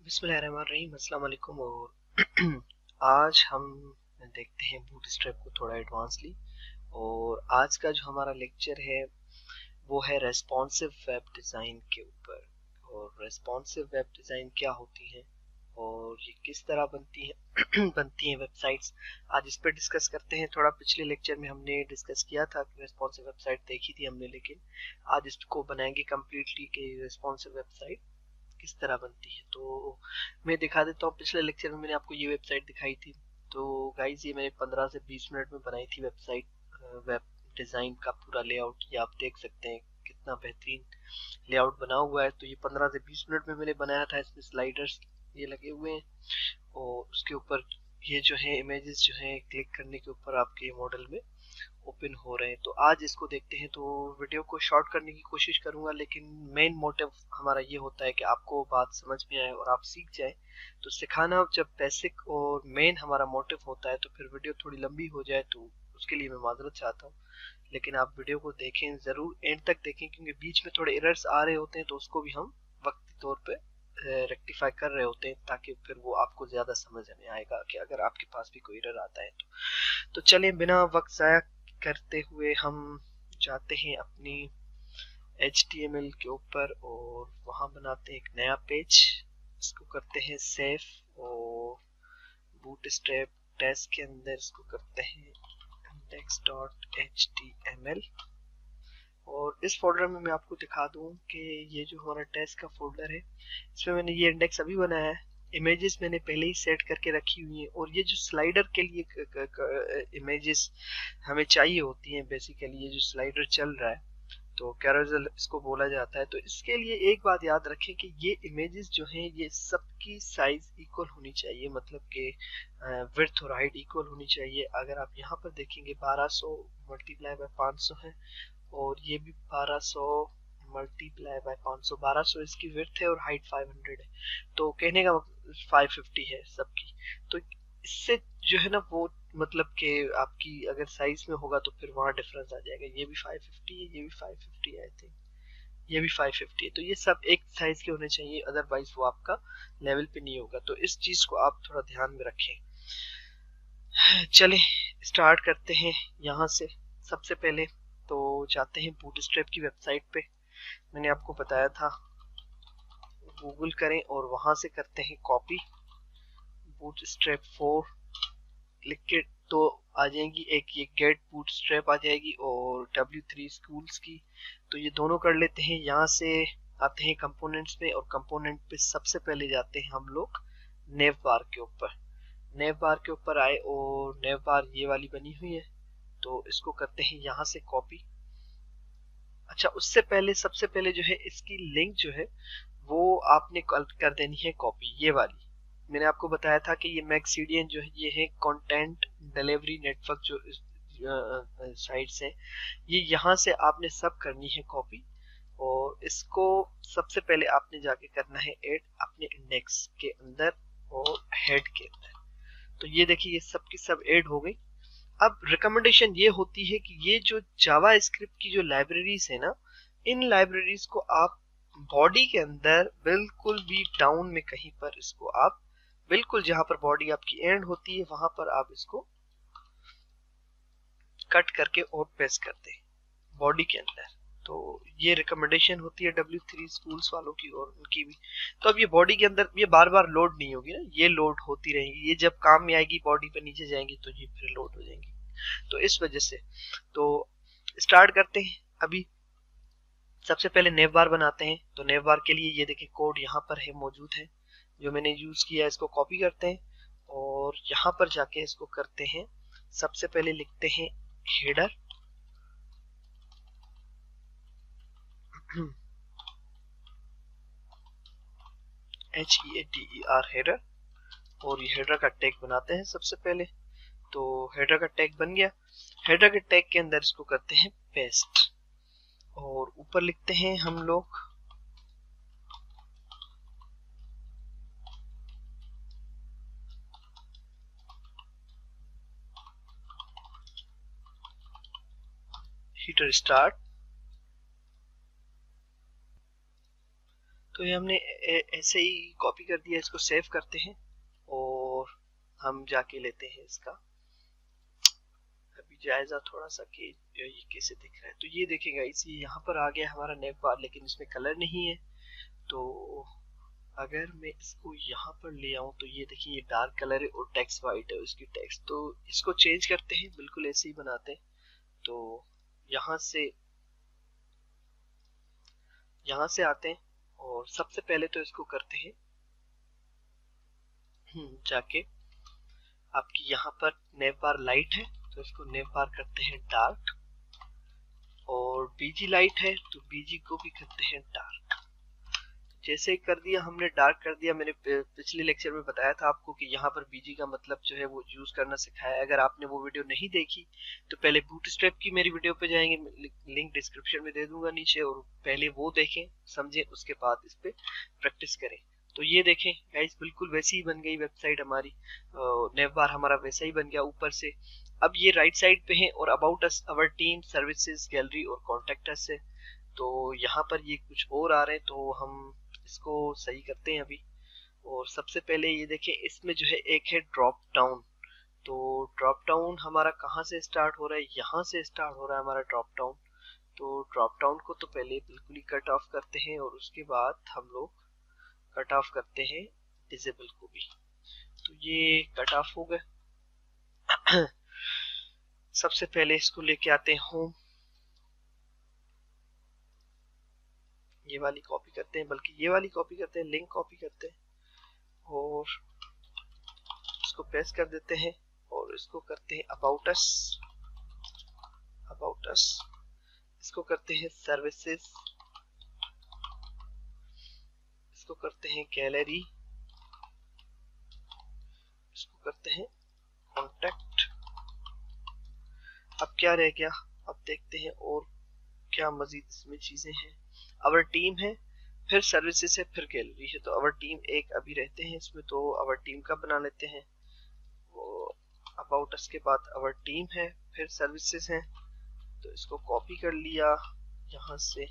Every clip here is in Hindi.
बिस्मिल्लाहिर्रहमानिर्रहीम, अस्सलाम वालेकुम। और आज हम देखते हैं बूटस्ट्रैप को थोड़ा एडवांसली। और आज का जो हमारा लेक्चर है वो है रेस्पॉन्सिव वेब डिज़ाइन के ऊपर। और रेस्पॉन्सिव वेब डिज़ाइन क्या होती है और ये किस तरह बनती है बनती हैं वेबसाइट्स, आज इस पर डिस्कस करते हैं। थोड़ा पिछले लेक्चर में हमने डिस्कस किया था कि रेस्पॉन्सिव वेबसाइट देखी थी हमने, लेकिन आज इसको बनाएंगे कम्प्लीटली कि रेस्पॉन्सिव वेबसाइट किस तरह बनती है। तो मैं दिखा देता हूँ, पिछले लेक्चर में मैंने आपको ये वेबसाइट दिखाई थी। तो गाइज ये मैंने 15 से 20 मिनट में बनाई थी वेबसाइट। वेब डिज़ाइन का पूरा लेआउट ये आप देख सकते हैं, कितना बेहतरीन लेआउट बना हुआ है। तो ये 15 से 20 मिनट में मैंने बनाया था। इसमें स्लाइडर्स ये लगे हुए हैं और उसके ऊपर ये जो है इमेजेस जो है क्लिक करने के ऊपर आपके मॉडल में ओपन हो रहे हैं। तो आज इसको देखते हैं। तो वीडियो को शॉर्ट करने की कोशिश करूंगा, लेकिन मेन मोटिव हमारा ये होता है कि आपको बात समझ में आए और आप सीख जाए। तो सिखाना जब बेसिक और मेन हमारा मोटिव होता है तो फिर वीडियो थोड़ी लंबी हो जाए तो उसके लिए मैं माजरत चाहता हूँ। लेकिन आप वीडियो को देखें, ज़रूर एंड तक देखें, क्योंकि बीच में थोड़े एरर्स आ रहे होते हैं तो उसको भी हम वक्ती तौर पे रेक्टिफाई कर रहे होते हैं, ताकि फिर वो आपको ज़्यादा समझ में आएगा कि अगर आपके पास भी कोई एरर आता है तो चलें बिना वक्त ज़ाया करते हुए हम जाते हैं अपनी HTML के ऊपर और वहाँ बनाते हैं एक नया पेज। इसको करते हैं सेव और बूटस्ट्रैप टेस्ट के अंदर इसको करते हैं index.html। और इस फोल्डर में मैं आपको दिखा दूं कि ये जो हमारा टेस्ट का फोल्डर है, इसमें मैंने ये इंडेक्स अभी बनाया है। इमेजेस मैंने पहले ही सेट करके रखी हुई हैं और ये जो स्लाइडर के लिए इमेजेस हमें चाहिए होती हैं, बेसिकली ये जो स्लाइडर चल रहा है तो कैरोसेल इसको बोला जाता है। तो इसके लिए एक बात याद रखें कि ये इमेजेस जो हैं ये सबकी साइज इक्वल होनी चाहिए, मतलब कि विड्थ और हाइट इक्वल होनी चाहिए। अगर आप यहाँ पर देखेंगे 1200 मल्टीप्लाई बाय 500 है और ये भी 1200 मल्टीप्लाई बाय 500, 1200 इसकी विड्थ है और हाइट 500 है। तो कहने का 550 है सबकी। तो इससे जो है ना वो मतलब कि आपकी अगर साइज में होगा तो फिर वहाँ डिफरेंस आ जाएगा। ये भी 550 है, ये भी 550 है, आई थिंक ये भी 550 है। तो ये सब एक साइज के होने चाहिए, अदरवाइज वो आपका लेवल पे नहीं होगा। तो इस चीज को आप थोड़ा ध्यान में रखें। चलें स्टार्ट करते हैं यहाँ से। सबसे पहले तो जाते हैं बूटस्ट्रैप की वेबसाइट पे। मैंने आपको बताया था गूगल करें और वहां से करते हैं कॉपी बूटस्ट्रैप 4 लिख के, तो आ जाएंगी एक ये गेट बूटस्ट्रैप आ जाएगी और W3 स्कूल्स की। तो ये दोनों कर लेते हैं। यहाँ से आते हैं कंपोनेंट्स में और कंपोनेंट पे सबसे पहले जाते हैं हम लोग नेव बार के ऊपर। नेव बार के ऊपर आए और नेव बार ये वाली बनी हुई है, तो इसको करते हैं यहाँ से कॉपी। अच्छा, उससे पहले सबसे पहले जो है इसकी लिंक जो है वो आपने कर देनी है कॉपी, ये वाली। मैंने आपको बताया था कि ये मैक्सीडियन जो है ये है कंटेंट डिलीवरी नेटवर्क जो साइट्स है, ये यहाँ से आपने सब करनी है कॉपी। और इसको सबसे पहले आपने जाके करना है ऐड अपने इंडेक्स के अंदर और हेड के अंदर। तो ये देखिए ये सब की सब ऐड हो गई। अब रिकमेंडेशन ये होती है कि ये जो जावा स्क्रिप्ट की जो लाइब्रेरीज है ना, इन लाइब्रेरीज को आप बॉडी के अंदर बिल्कुल भी डाउन में कहीं पर इसको आप बिल्कुल जहां पर बॉडी आपकी एंड होती है वहां पर आप इसको कट करके और पेस्ट कर दें बॉडी के अंदर। तो ये रिकमेंडेशन होती है W3 स्कूल्स वालों की और उनकी भी। तो अब ये बॉडी के अंदर ये बार बार लोड नहीं होगी ना, ये लोड होती रहेगी। ये जब काम में आएगी बॉडी पे नीचे जाएंगी तो ये फिर लोड हो जाएंगी। तो इस वजह से तो स्टार्ट करते हैं। अभी सबसे पहले नेव बार बनाते हैं। तो नेव बार के लिए ये देखिए कोड यहाँ पर है, मौजूद है, जो मैंने यूज किया है। इसको कॉपी करते हैं और यहाँ पर जाके इसको करते हैं। सबसे पहले लिखते हैं हेडर HEADER हेडर, और ये हेडर का टैग बनाते हैं सबसे पहले। तो हेडर का टैग बन गया। हेडर के टैग के अंदर इसको करते हैं पेस्ट और ऊपर लिखते हैं हम लोग हीटर स्टार्ट। तो ये हमने ऐसे ही कॉपी कर दिया, इसको सेव करते हैं और हम जाके लेते हैं इसका अभी जायजा थोड़ा सा कि ये कैसे दिख रहा है। तो ये देखेगा इसी यहाँ पर आ गया हमारा नेव बार, लेकिन इसमें कलर नहीं है। तो अगर मैं इसको यहाँ पर ले आऊं तो ये देखिए ये डार्क कलर है और टेक्स्ट वाइट है उसकी टेक्स्ट। तो इसको चेंज करते हैं, बिल्कुल ऐसे ही बनाते हैं। तो यहाँ से आते हैं और सबसे पहले तो इसको करते हैं जाके आपकी यहाँ पर नेव बार लाइट है तो इसको नेव बार करते हैं डार्क, और बीजी लाइट है तो बीजी को भी करते हैं डार्क। जैसे ही कर दिया हमने, डार्क कर दिया। मैंने पिछले लेक्चर में बताया था आपको कि यहाँ पर बीजी का मतलब जो है वो यूज करना सिखाया। अगर आपने वो वीडियो नहीं देखी तो पहले बूटस्ट्रैप की मेरी वीडियो पे जाएंगे, लिंक डिस्क्रिप्शन में दे दूंगा नीचे, और पहले वो देखें समझें, उसके बाद इस पे प्रैक्टिस करें। तो ये देखें गाइस, बिल्कुल वैसी ही बन गई वेबसाइट हमारी, नेव बार हमारा वैसा ही बन गया ऊपर से। अब ये राइट साइड पे है और about us, our team, services, gallery और कॉन्टेक्ट अस है। तो यहाँ पर ये कुछ और आ रहे हैं तो हम इसको सही करते हैं अभी। और सबसे पहले ये देखें इसमें जो है एक है ड्रॉप डाउन। तो ड्रॉप डाउन हमारा कहाँ से स्टार्ट हो रहा है, यहाँ से स्टार्ट हो रहा है हमारा ड्रॉप डाउन। तो ड्रॉप डाउन को तो पहले बिल्कुल ही कट ऑफ करते हैं और उसके बाद हम लोग कट ऑफ करते हैं डिसेबल को भी। तो ये कट ऑफ हो गए। सबसे पहले इसको लेके आते हैं होम, ये वाली कॉपी करते हैं, बल्कि ये वाली कॉपी करते हैं, लिंक कॉपी करते हैं और इसको पेस्ट कर देते हैं और इसको करते हैं अबाउट अस, इसको करते हैं सर्विसेज, इसको करते हैं गैलरी, इसको करते हैं कॉन्टेक्ट। अब क्या रह गया, अब देखते हैं और क्या मजीद इसमें चीजें हैं। अवर टीम है, फिर सर्विसेज है, फिर गैलरी है। तो अवर टीम एक अभी रहते हैं इसमें, तो अवर टीम का बना लेते हैं। अबाउट अस के बाद अवर टीम है, फिर सर्विसेज है, तो इसको कॉपी कर लिया यहाँ से,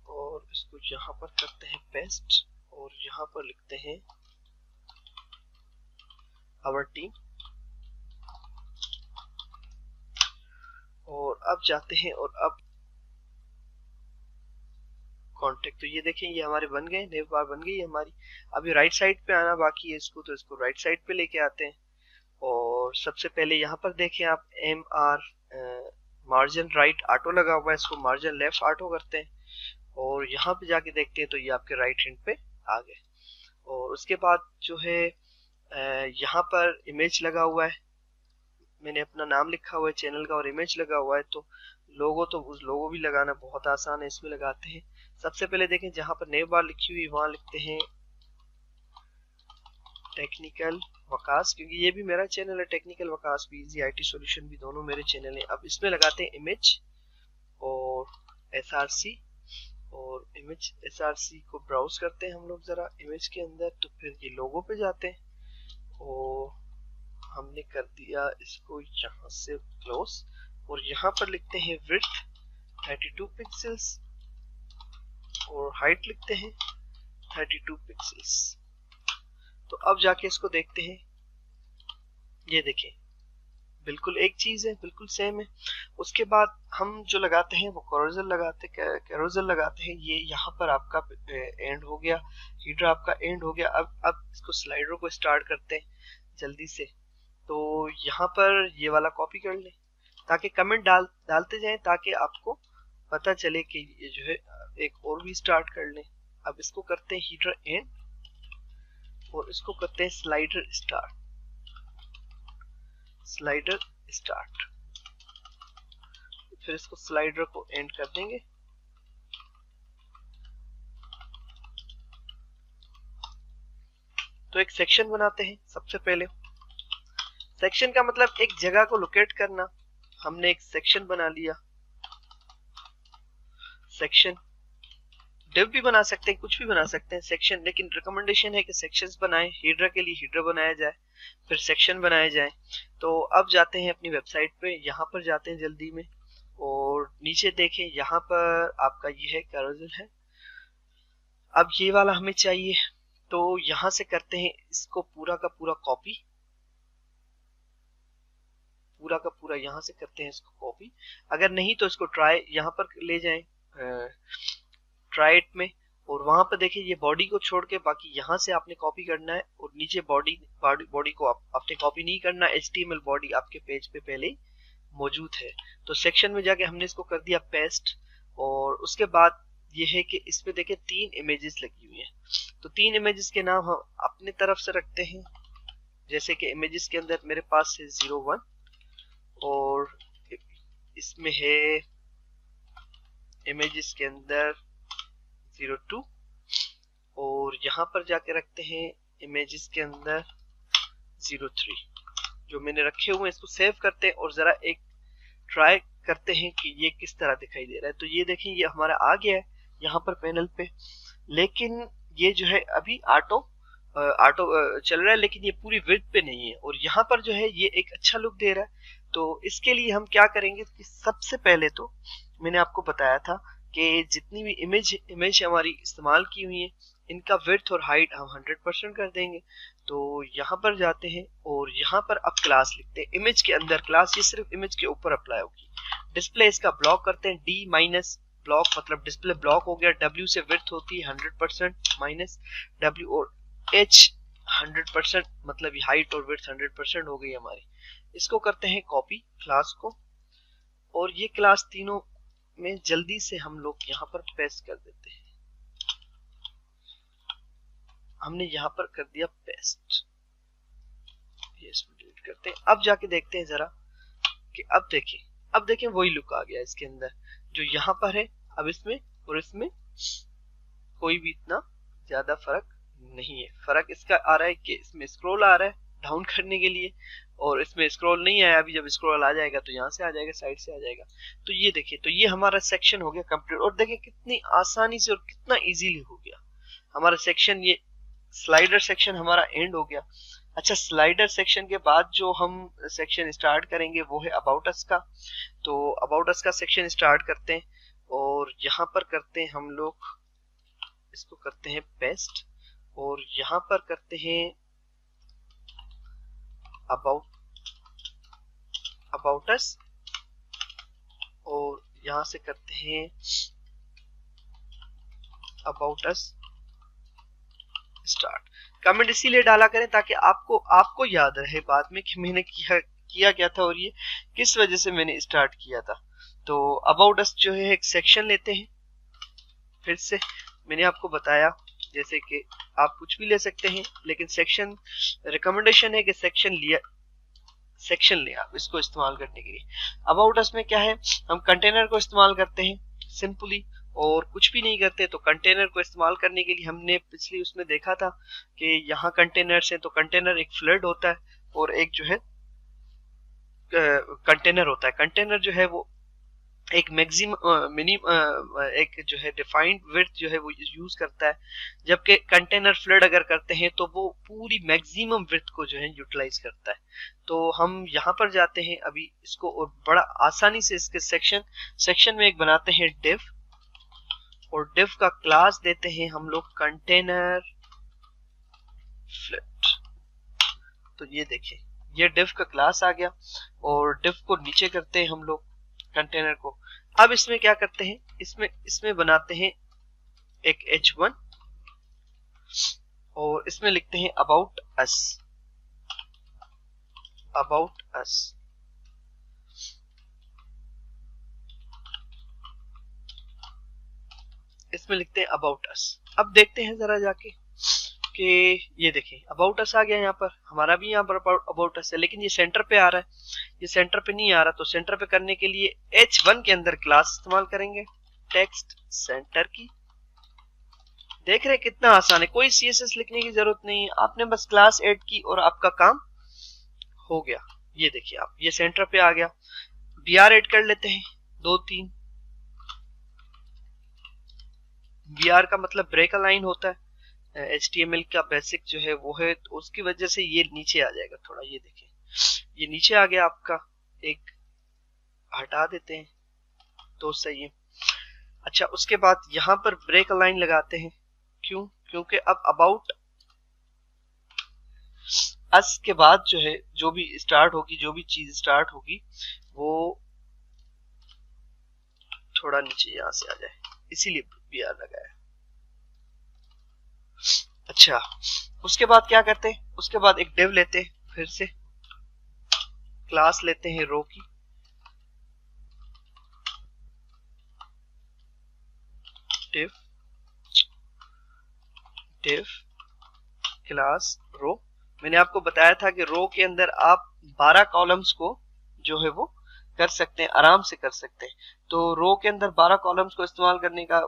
और इसको यहाँ पर करते हैं पेस्ट और यहाँ पर लिखते हैं अवर टीम। और अब जाते हैं और अब कॉन्टेक्ट। तो ये देखें ये हमारे बन गए, नेव बार बन गई हमारी। अभी राइट साइड पे आना बाकी है इसको, तो इसको राइट साइड पे लेके आते हैं। और सबसे पहले यहाँ पर देखें आप MR मार्जिन राइट ऑटो लगा हुआ है, इसको मार्जिन लेफ्ट ऑटो करते हैं और यहाँ पे जाके देखते हैं तो ये आपके राइट हैंड पे आ गए। और उसके बाद जो है यहाँ पर इमेज लगा हुआ है, मैंने अपना नाम लिखा हुआ है चैनल का और इमेज लगा हुआ है। तो लोगो, तो उस लोगो भी लगाना बहुत आसान है, इसमें लगाते हैं। सबसे पहले देखें जहाँ पर नेव बार लिखी हुई वहां लिखते हैं टेक्निकल वकास, क्योंकि ये भी मेरा चैनल है, टेक्निकल वकास भी, इजी IT सॉल्यूशन भी, दोनों मेरे चैनल हैं। अब इसमें लगाते हैं इमेज और SRC, और इमेज SRC को ब्राउज करते हैं हम लोग जरा इमेज के अंदर। तो फिर ये लोगो पे जाते हैं और हमने कर दिया इसको यहाँ से क्लोज, और यहाँ पर लिखते हैं विड्थ 32 पिक्सेल्स और हाइट लिखते हैं 32 पिक्सेल्स। तो अब जाके इसको देखते हैं, ये देखें बिल्कुल एक चीज है, बिल्कुल सेम है। उसके बाद हम जो लगाते हैं वो कैरोजल लगाते हैं। ये यहाँ पर आपका एंड हो गया, हीडर आपका एंड हो गया। अब इसको स्लाइडर को स्टार्ट करते हैं जल्दी से। तो यहाँ पर ये वाला कॉपी कर लें ताकि कमेंट डालते जाएं, ताकि आपको पता चले कि ये जो है एक और भी स्टार्ट कर लें। अब इसको करते हैं हीडर एंड और इसको करते हैं स्लाइडर स्टार्ट, फिर इसको स्लाइडर को एंड कर देंगे। तो एक सेक्शन बनाते हैं। सबसे पहले सेक्शन का मतलब एक जगह को लोकेट करना। हमने एक सेक्शन बना लिया, सेक्शन डिव भी बना सकते हैं, कुछ भी बना सकते हैं, सेक्शन, लेकिन रिकमेंडेशन है कि सेक्शंस बनाएं। हीडर के लिए हीडर बनाया जाए, फिर सेक्शन बनाए जाए। तो अब जाते हैं अपनी वेबसाइट पे, यहाँ पर जाते हैं जल्दी में, और नीचे देखें यहाँ पर आपका ये है कैरोसेल है। अब ये वाला हमें चाहिए, तो यहाँ से करते हैं इसको पूरा का पूरा कॉपी, पूरा का पूरा यहाँ से करते हैं इसको कॉपी। अगर नहीं तो इसको ट्राई यहाँ पर ले जाएं, ट्राई इट में, और वहां पर देखिए ये बॉडी को छोड़ के बाकी यहाँ से आपने कॉपी करना है, और नीचे बॉडी को आपने कॉपी नहीं करना। HTML बॉडी आपके पेज पे पहले ही मौजूद है। तो सेक्शन में जाके हमने इसको कर दिया पेस्ट, और उसके बाद ये है कि इस पे देखिए 3 इमेजेस लगी हुई हैं। तो 3 इमेजेस के नाम हम अपने तरफ से रखते हैं, जैसे कि इमेजेस के अंदर मेरे पास है 01, और इसमें है इमेजेस के अंदर 02, और यहाँ पर जाके रखते हैं इमेजेस के अंदर 03। जो मैंने रखे हुए हैं इसको सेव करते हैं, और जरा एक ट्राई करते हैं कि ये किस तरह दिखाई दे रहा है। तो ये देखें ये हमारा आ गया है यहाँ पर पैनल पे, लेकिन ये जो है अभी ऑटो चल रहा है, लेकिन ये पूरी विड्थ पे नहीं है, और यहाँ पर जो है ये एक अच्छा लुक दे रहा है। तो इसके लिए हम क्या करेंगे कि सबसे पहले तो मैंने आपको बताया था कि जितनी भी इमेज हमारी इस्तेमाल की हुई है, इनका विड्थ और हाइट हम 100% कर देंगे। तो यहाँ पर जाते हैं, और यहाँ पर अब क्लास लिखते हैं, इमेज के अंदर क्लास, ये सिर्फ इमेज के ऊपर अप्लाई होगी। डिस्प्ले इसका ब्लॉक करते हैं, D माइनस ब्लॉक मतलब डिस्प्ले ब्लॉक हो गया। W से विड्थ होती है 100% माइनस W, और H 100% मतलब ये हाइट और विड्थ 100% हो गई हमारी। इसको करते हैं कॉपी क्लास को, और ये क्लास तीनों में जल्दी से हम लोग यहाँ पर पेस्ट कर देते हैं। हमने यहाँ पर कर दिया पेस्ट, ये इसमें डिलीट करते हैं। अब जाके देखते हैं जरा कि अब देखें वही लुक आ गया इसके अंदर जो यहाँ पर है। अब इसमें और इसमें कोई भी इतना ज्यादा फर्क नहीं है। फर्क इसका आ रहा है कि इसमें स्क्रॉल आ रहा है डाउन करने के लिए, और इसमें स्क्रॉल नहीं आया। अभी जब स्क्रॉल आ जाएगा तो यहाँ से आ जाएगा, साइड से आ जाएगा। तो ये देखिए, तो ये हमारा सेक्शन हो गया कंप्लीट, और देखिए कितनी आसानी से और कितना इजीली हो गया हमारा सेक्शन। ये स्लाइडर सेक्शन हमारा एंड हो गया। अच्छा, स्लाइडर सेक्शन के बाद जो हम सेक्शन स्टार्ट करेंगे वो है अबाउट अस का। तो अबाउट अस का सेक्शन स्टार्ट करते हैं, और यहाँ पर करते हैं हम लोग, इसको करते हैं पेस्ट, और यहाँ पर करते हैं अबाउट अस, और यहाँ से करते हैं अबाउट अस स्टार्ट। कमेंट इसीलिए डाला करें ताकि आपको याद रहे बाद में कि मैंने किया क्या था और ये किस वजह से मैंने स्टार्ट किया था। तो अबाउट अस जो है एक सेक्शन लेते हैं। फिर से मैंने आपको बताया जैसे कि आप कुछ भी ले सकते हैं, लेकिन सेक्शन रिकमेंडेशन है कि सेक्शन ले आप इसको इस्तेमाल करने के लिए। अबाउट अस में क्या है, हम कंटेनर को इस्तेमाल करते हैं सिंपली, और कुछ भी नहीं करते। तो कंटेनर को इस्तेमाल करने के लिए हमने पिछली उसमें देखा था कि यहाँ कंटेनर्स हैं। तो कंटेनर एक फ्लड होता है और एक जो है कंटेनर होता है। कंटेनर जो है वो एक एक जो है डिफाइंड विड्थ जो है वो यूज करता है, जबकि कंटेनर फ्लड अगर करते हैं तो वो पूरी मैक्सिमम विड्थ को जो है यूटिलाइज करता है। तो हम यहाँ पर जाते हैं अभी इसको, और बड़ा आसानी से इसके सेक्शन में एक बनाते हैं डिव, और डिव का क्लास देते हैं हम लोग कंटेनर फ्लड। तो ये देखें, ये डिव का क्लास आ गया, और डिव को नीचे करते हैं हम लोग कंटेनर को। अब इसमें क्या करते हैं, इसमें बनाते हैं एक H1, और इसमें लिखते हैं अबाउट अस। इसमें लिखते हैं अबाउट अस। अब देखते हैं जरा जाके कि ये देखें अबाउट अस आ गया। यहाँ पर हमारा भी यहाँ पर अबाउट अस है, लेकिन ये सेंटर पे आ रहा है, ये सेंटर पे नहीं आ रहा। तो सेंटर पे करने के लिए H1 के अंदर क्लास इस्तेमाल करेंगे, टेक्स्ट सेंटर की। देख रहे हैं कितना आसान है, कोई CSS लिखने की जरूरत नहीं है, आपने बस क्लास ऐड की और आपका काम हो गया। ये देखिए आप, ये सेंटर पे आ गया। BR ऐड कर लेते हैं 2-3, BR का मतलब ब्रेक अलाइन होता है। HTML का बेसिक जो है वो है, तो उसकी वजह से ये नीचे आ जाएगा थोड़ा। ये देखिए ये नीचे आ गया आपका, एक हटा देते हैं तो सही है। अच्छा, उसके बाद यहाँ पर ब्रेक अलाइन लगाते हैं। क्यों? क्योंकि अब अबाउट अस के बाद जो है, जो भी स्टार्ट होगी, जो भी चीज स्टार्ट होगी वो थोड़ा नीचे यहां से आ जाए, इसीलिए BR लगाया। अच्छा, उसके बाद क्या करते हैं, उसके बाद एक डिव लेते हैं, फिर से क्लास लेते हैं रो की, डिव डिव क्लास रो। मैंने आपको बताया था कि रो के अंदर आप 12 कॉलम्स को जो है वो कर सकते हैं, आराम से कर सकते हैं। तो रो के अंदर 12 कॉलम्स को इस्तेमाल करने का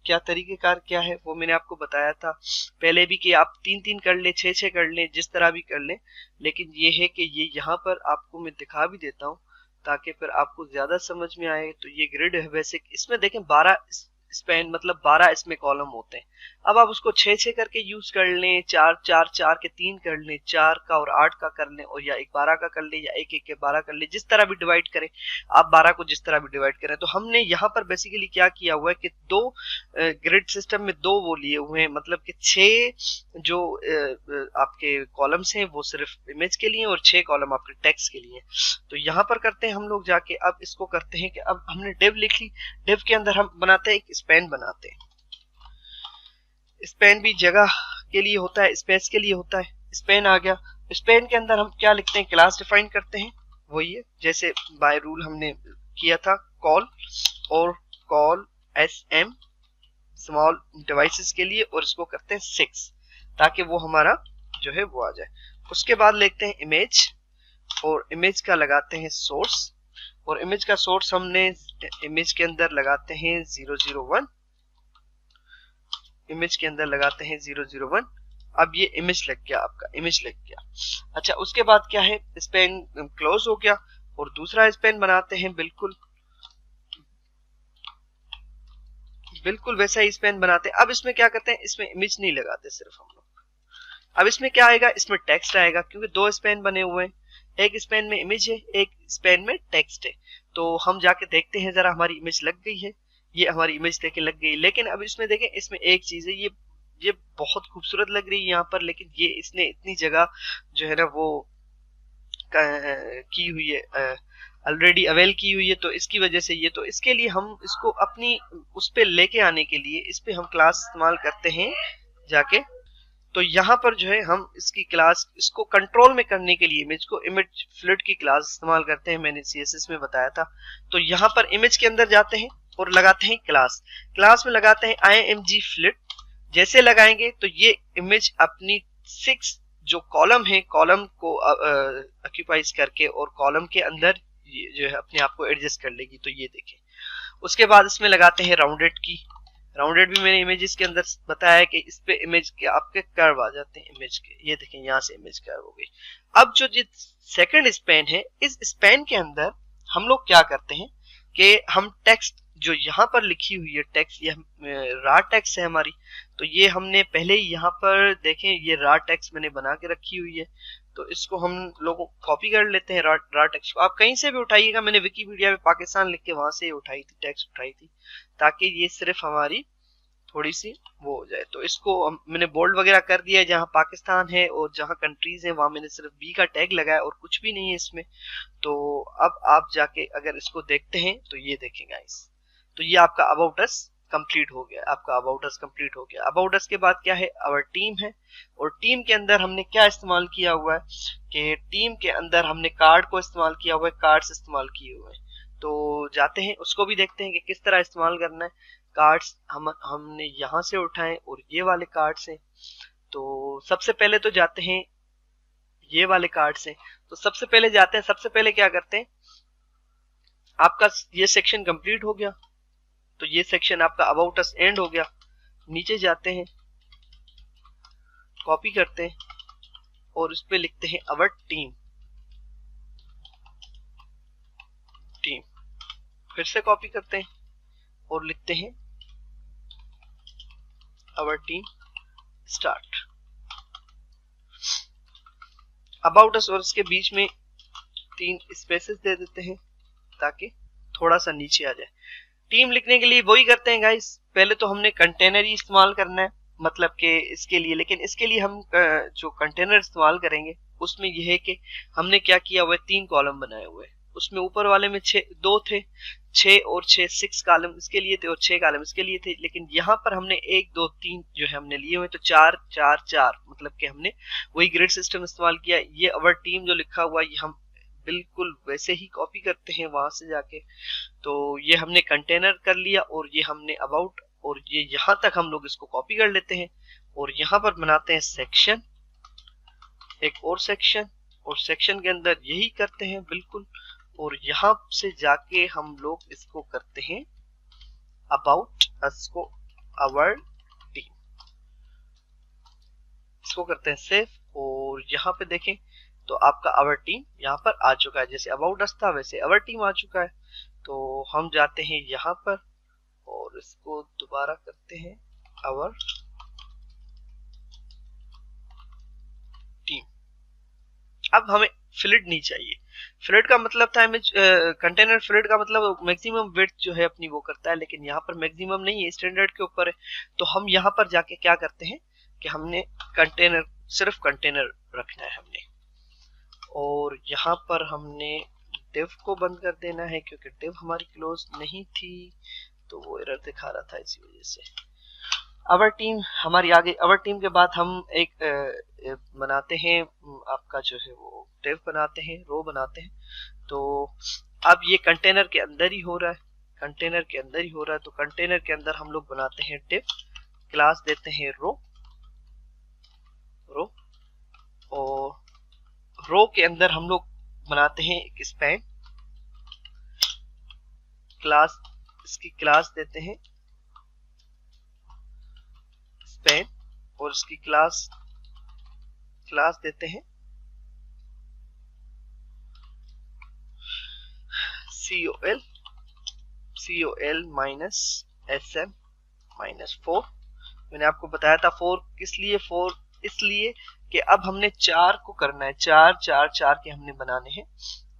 क्या तरीकेकार क्या है वो मैंने आपको बताया था पहले भी, कि आप 3-3 कर ले, 6-6 कर ले, जिस तरह भी कर ले। लेकिन ये है कि ये यहाँ पर आपको मैं दिखा भी देता हूँ ताकि फिर आपको ज्यादा समझ में आए। तो ये ग्रिड है बेसिक, इसमें देखें 12 स्पैन मतलब 12 इसमें कॉलम होते हैं। अब आप उसको 6-6 करके यूज कर लें, 4-4-4 के 3 कर लें, 4 का और 8 का कर लें, और या एक 12 का कर लें, या एक के 12 कर लें, जिस तरह भी डिवाइड करें आप, 12 को जिस तरह भी डिवाइड करें। तो हमने यहाँ पर बेसिकली क्या किया हुआ है कि दो ग्रिड सिस्टम में दो वो लिए हुए हैं, मतलब कि 6 जो आपके कॉलम्स हैं वो सिर्फ इमेज के लिए और 6 कॉलम आपके टेक्स्ट के लिए। तो यहाँ पर करते हैं हम लोग जाके, अब इसको करते हैं कि अब हमने डिव लिख ली, डिव के अंदर हम बनाते हैं एक स्पैन बनाते हैं। स्पैन भी जगह के लिए होता है, स्पेस के लिए होता है। स्पैन आ गया, स्पैन के अंदर हम क्या लिखते हैं, क्लास डिफाइन करते हैं, वही है जैसे बाय रूल हमने किया था, कॉल और कॉल SM स्मॉल डिवाइसेस के लिए, और इसको करते हैं 6 ताकि वो हमारा जो है वो आ जाए। उसके बाद लेते हैं इमेज, और इमेज का लगाते हैं सोर्स, और इमेज का सोर्स हमने इमेज के अंदर लगाते हैं 001, इमेज के अंदर लगाते हैं 001। अब ये इमेज लग गया, आपका इमेज लग गया। अच्छा, उसके बाद क्या है, स्पैन क्लोज हो गया, और दूसरा स्पैन बनाते हैं, बिल्कुल बिल्कुल वैसा ही स्पैन बनाते हैं। अब इसमें क्या करते हैं, इसमें इमेज नहीं लगाते सिर्फ हम लोग। अब इसमें क्या आएगा, इसमें टेक्स्ट आएगा, क्योंकि दो स्पैन बने हुए हैं, एक स्पैन में इमेज है, एक स्पैन में टेक्स्ट है। तो हम जाके देखते हैं जरा, हमारी इमेज लग गई है, ये हमारी इमेज देखे लग गई। लेकिन अब इसमें देखें, इसमें एक चीज है, ये बहुत खूबसूरत लग रही है यहाँ पर, लेकिन ये इसने इतनी जगह जो है ना वो की हुई है, ऑलरेडी अवेल की हुई है, तो इसकी वजह से ये, तो इसके लिए हम इसको अपनी उस पे लेके आने के लिए इस पे हम क्लास इस्तेमाल करते हैं जाके। तो यहाँ पर जो है हम इसकी क्लास, इसको कंट्रोल में करने के लिए इमेज को इमेज फ्लिट की क्लास इस्तेमाल करते हैं, मैंने CSS में बताया था। तो यहाँ पर इमेज के अंदर जाते हैं और लगाते हैं क्लास, क्लास में लगाते हैं img फ्लिट। जैसे लगाएंगे तो ये इमेज अपनी 6 जो कॉलम है, कॉलम को ऑक्यूपाइज करके और कॉलम के अंदर जो है अपने आप को एडजस्ट कर लेगी। तो ये देखें, उसके बाद इसमें लगाते हैं राउंडेड की। राउंडेड भी मैंने इमेजेस के अंदर बताया है कि इस पे इमेज के आपके कर्व आ जाते हैं इमेज के, ये देखें यहाँ से इमेज कर्व हो गई। अब जो सेकंड स्पैन है, इस स्पैन के अंदर हम लोग क्या करते हैं कि हम टेक्स्ट जो यहाँ पर लिखी हुई है, टेक्स्ट ये रा टेक्स्ट है हमारी, तो ये हमने पहले ही यहाँ पर देखें, ये रा टेक्स्ट मैंने बना के रखी हुई है। तो इसको हम लोग कॉपी कर लेते हैं, रा टेक्स्ट को आप कहीं से भी उठाइएगा, मैंने विकीपीडिया में पाकिस्तान लिख के वहां से उठाई थी, टेक्स्ट उठाई थी, ताकि ये सिर्फ हमारी थोड़ी सी वो हो जाए। तो इसको मैंने बोल्ड वगैरह कर दिया है, जहां पाकिस्तान है और जहां कंट्रीज है वहां मैंने सिर्फ बी का टैग लगाया और कुछ भी नहीं है इसमें। तो अब आप जाके अगर इसको देखते हैं तो ये देखें गाइस, तो ये आपका अबाउट अस कंप्लीट हो गया, आपका अबाउट अस कंप्लीट हो गया। अबाउट अस के बाद क्या है, आवर टीम है, और टीम के अंदर हमने क्या इस्तेमाल किया हुआ है कि टीम के अंदर हमने कार्ड को इस्तेमाल किया हुआ है, कार्ड्स इस्तेमाल किए हुए हैं। तो जाते हैं उसको भी देखते हैं कि किस तरह इस्तेमाल करना है। कार्ड्स हमने यहाँ से उठाए और ये वाले कार्ड्स हैं। तो सबसे पहले तो जाते हैं, ये वाले कार्ड्स हैं, तो सबसे पहले जाते हैं, सबसे पहले क्या करते हैं, आपका ये सेक्शन कंप्लीट हो गया, तो ये सेक्शन आपका अबाउट अस एंड हो गया। नीचे जाते हैं, कॉपी करते हैं और इस पे लिखते हैं अवर टीम, टीम फिर से कॉपी करते हैं और लिखते हैं our team start. About us और इसके बीच में 3 स्पेसेस दे देते हैं ताकि थोड़ा सा नीचे आ जाए। टीम लिखने के लिए वही करते हैं गाइस, पहले तो हमने कंटेनर ही इस्तेमाल करना है, मतलब कि इसके लिए, लेकिन इसके लिए हम जो कंटेनर इस्तेमाल करेंगे उसमें यह है कि हमने क्या किया हुआ है, 3 कॉलम बनाए हुए हैं। उसमें ऊपर वाले में 2 थे, 6 और 6 6 कॉलम इसके लिए थे और 6 कॉलम इसके लिए थे, लेकिन यहाँ पर हमने 1 2 3 जो है हमने लिए हुए, तो 4 4 4, मतलब कि हमने वही ग्रिड सिस्टम इस्तेमाल किया। ये अवर टीम जो लिखा हुआ ये हम बिल्कुल वैसे ही कॉपी करते हैं वहां से जाके। तो ये हमने कंटेनर कर लिया और ये हमने अबाउट, और ये यहां तक हम लोग इसको कॉपी कर लेते हैं और यहाँ पर बनाते हैं सेक्शन, एक और सेक्शन, और सेक्शन के अंदर यही करते हैं बिल्कुल, और यहां से जाके हम लोग इसको करते हैं अबाउट अस को आवर टीम, इसको करते हैं सेव, और यहाँ पे देखें तो आपका आवर टीम यहाँ पर आ चुका है। जैसे अबाउट अस था वैसे आवर टीम आ चुका है। तो हम जाते हैं यहाँ पर और इसको दोबारा करते हैं आवर टीम। अब हमें फिलेट नहीं चाहिए। फिलेट का मतलब था इमेज कंटेनर, फिलेट का मतलब मैक्सिमम विड्थ जो है अपनी वो करता है, लेकिन यहाँ पर मैक्सिमम नहीं है, स्टैंडर्ड के ऊपर है। तो हम यहाँ पर जाके क्या करते हैं कि हमने कंटेनर, सिर्फ कंटेनर रखना है हमने, और यहाँ पर हमने डिव को बंद कर देना है क्योंकि डिव हमारी क्लोज नहीं थी तो वो एरर दिखा रहा था, इसी वजह से। अवर टीम हमारी आ गई। अवर टीम के बाद हम एक बनाते हैं आपका जो है वो डिव बनाते हैं, रो बनाते हैं। तो अब ये कंटेनर के अंदर ही हो रहा है, कंटेनर के अंदर ही हो रहा है। तो कंटेनर के अंदर हम लोग बनाते हैं डिव, क्लास देते हैं रो, और रो के अंदर हम लोग बनाते हैं एक स्पैन क्लास, इसकी क्लास देते हैं स्पैन, और इसकी क्लास देते हैं COL माइनस SM माइनस 4। मैंने आपको बताया था 4 किस लिए, 4 इसलिए कि अब हमने 4 को करना है, 4 4 4 के हमने बनाने हैं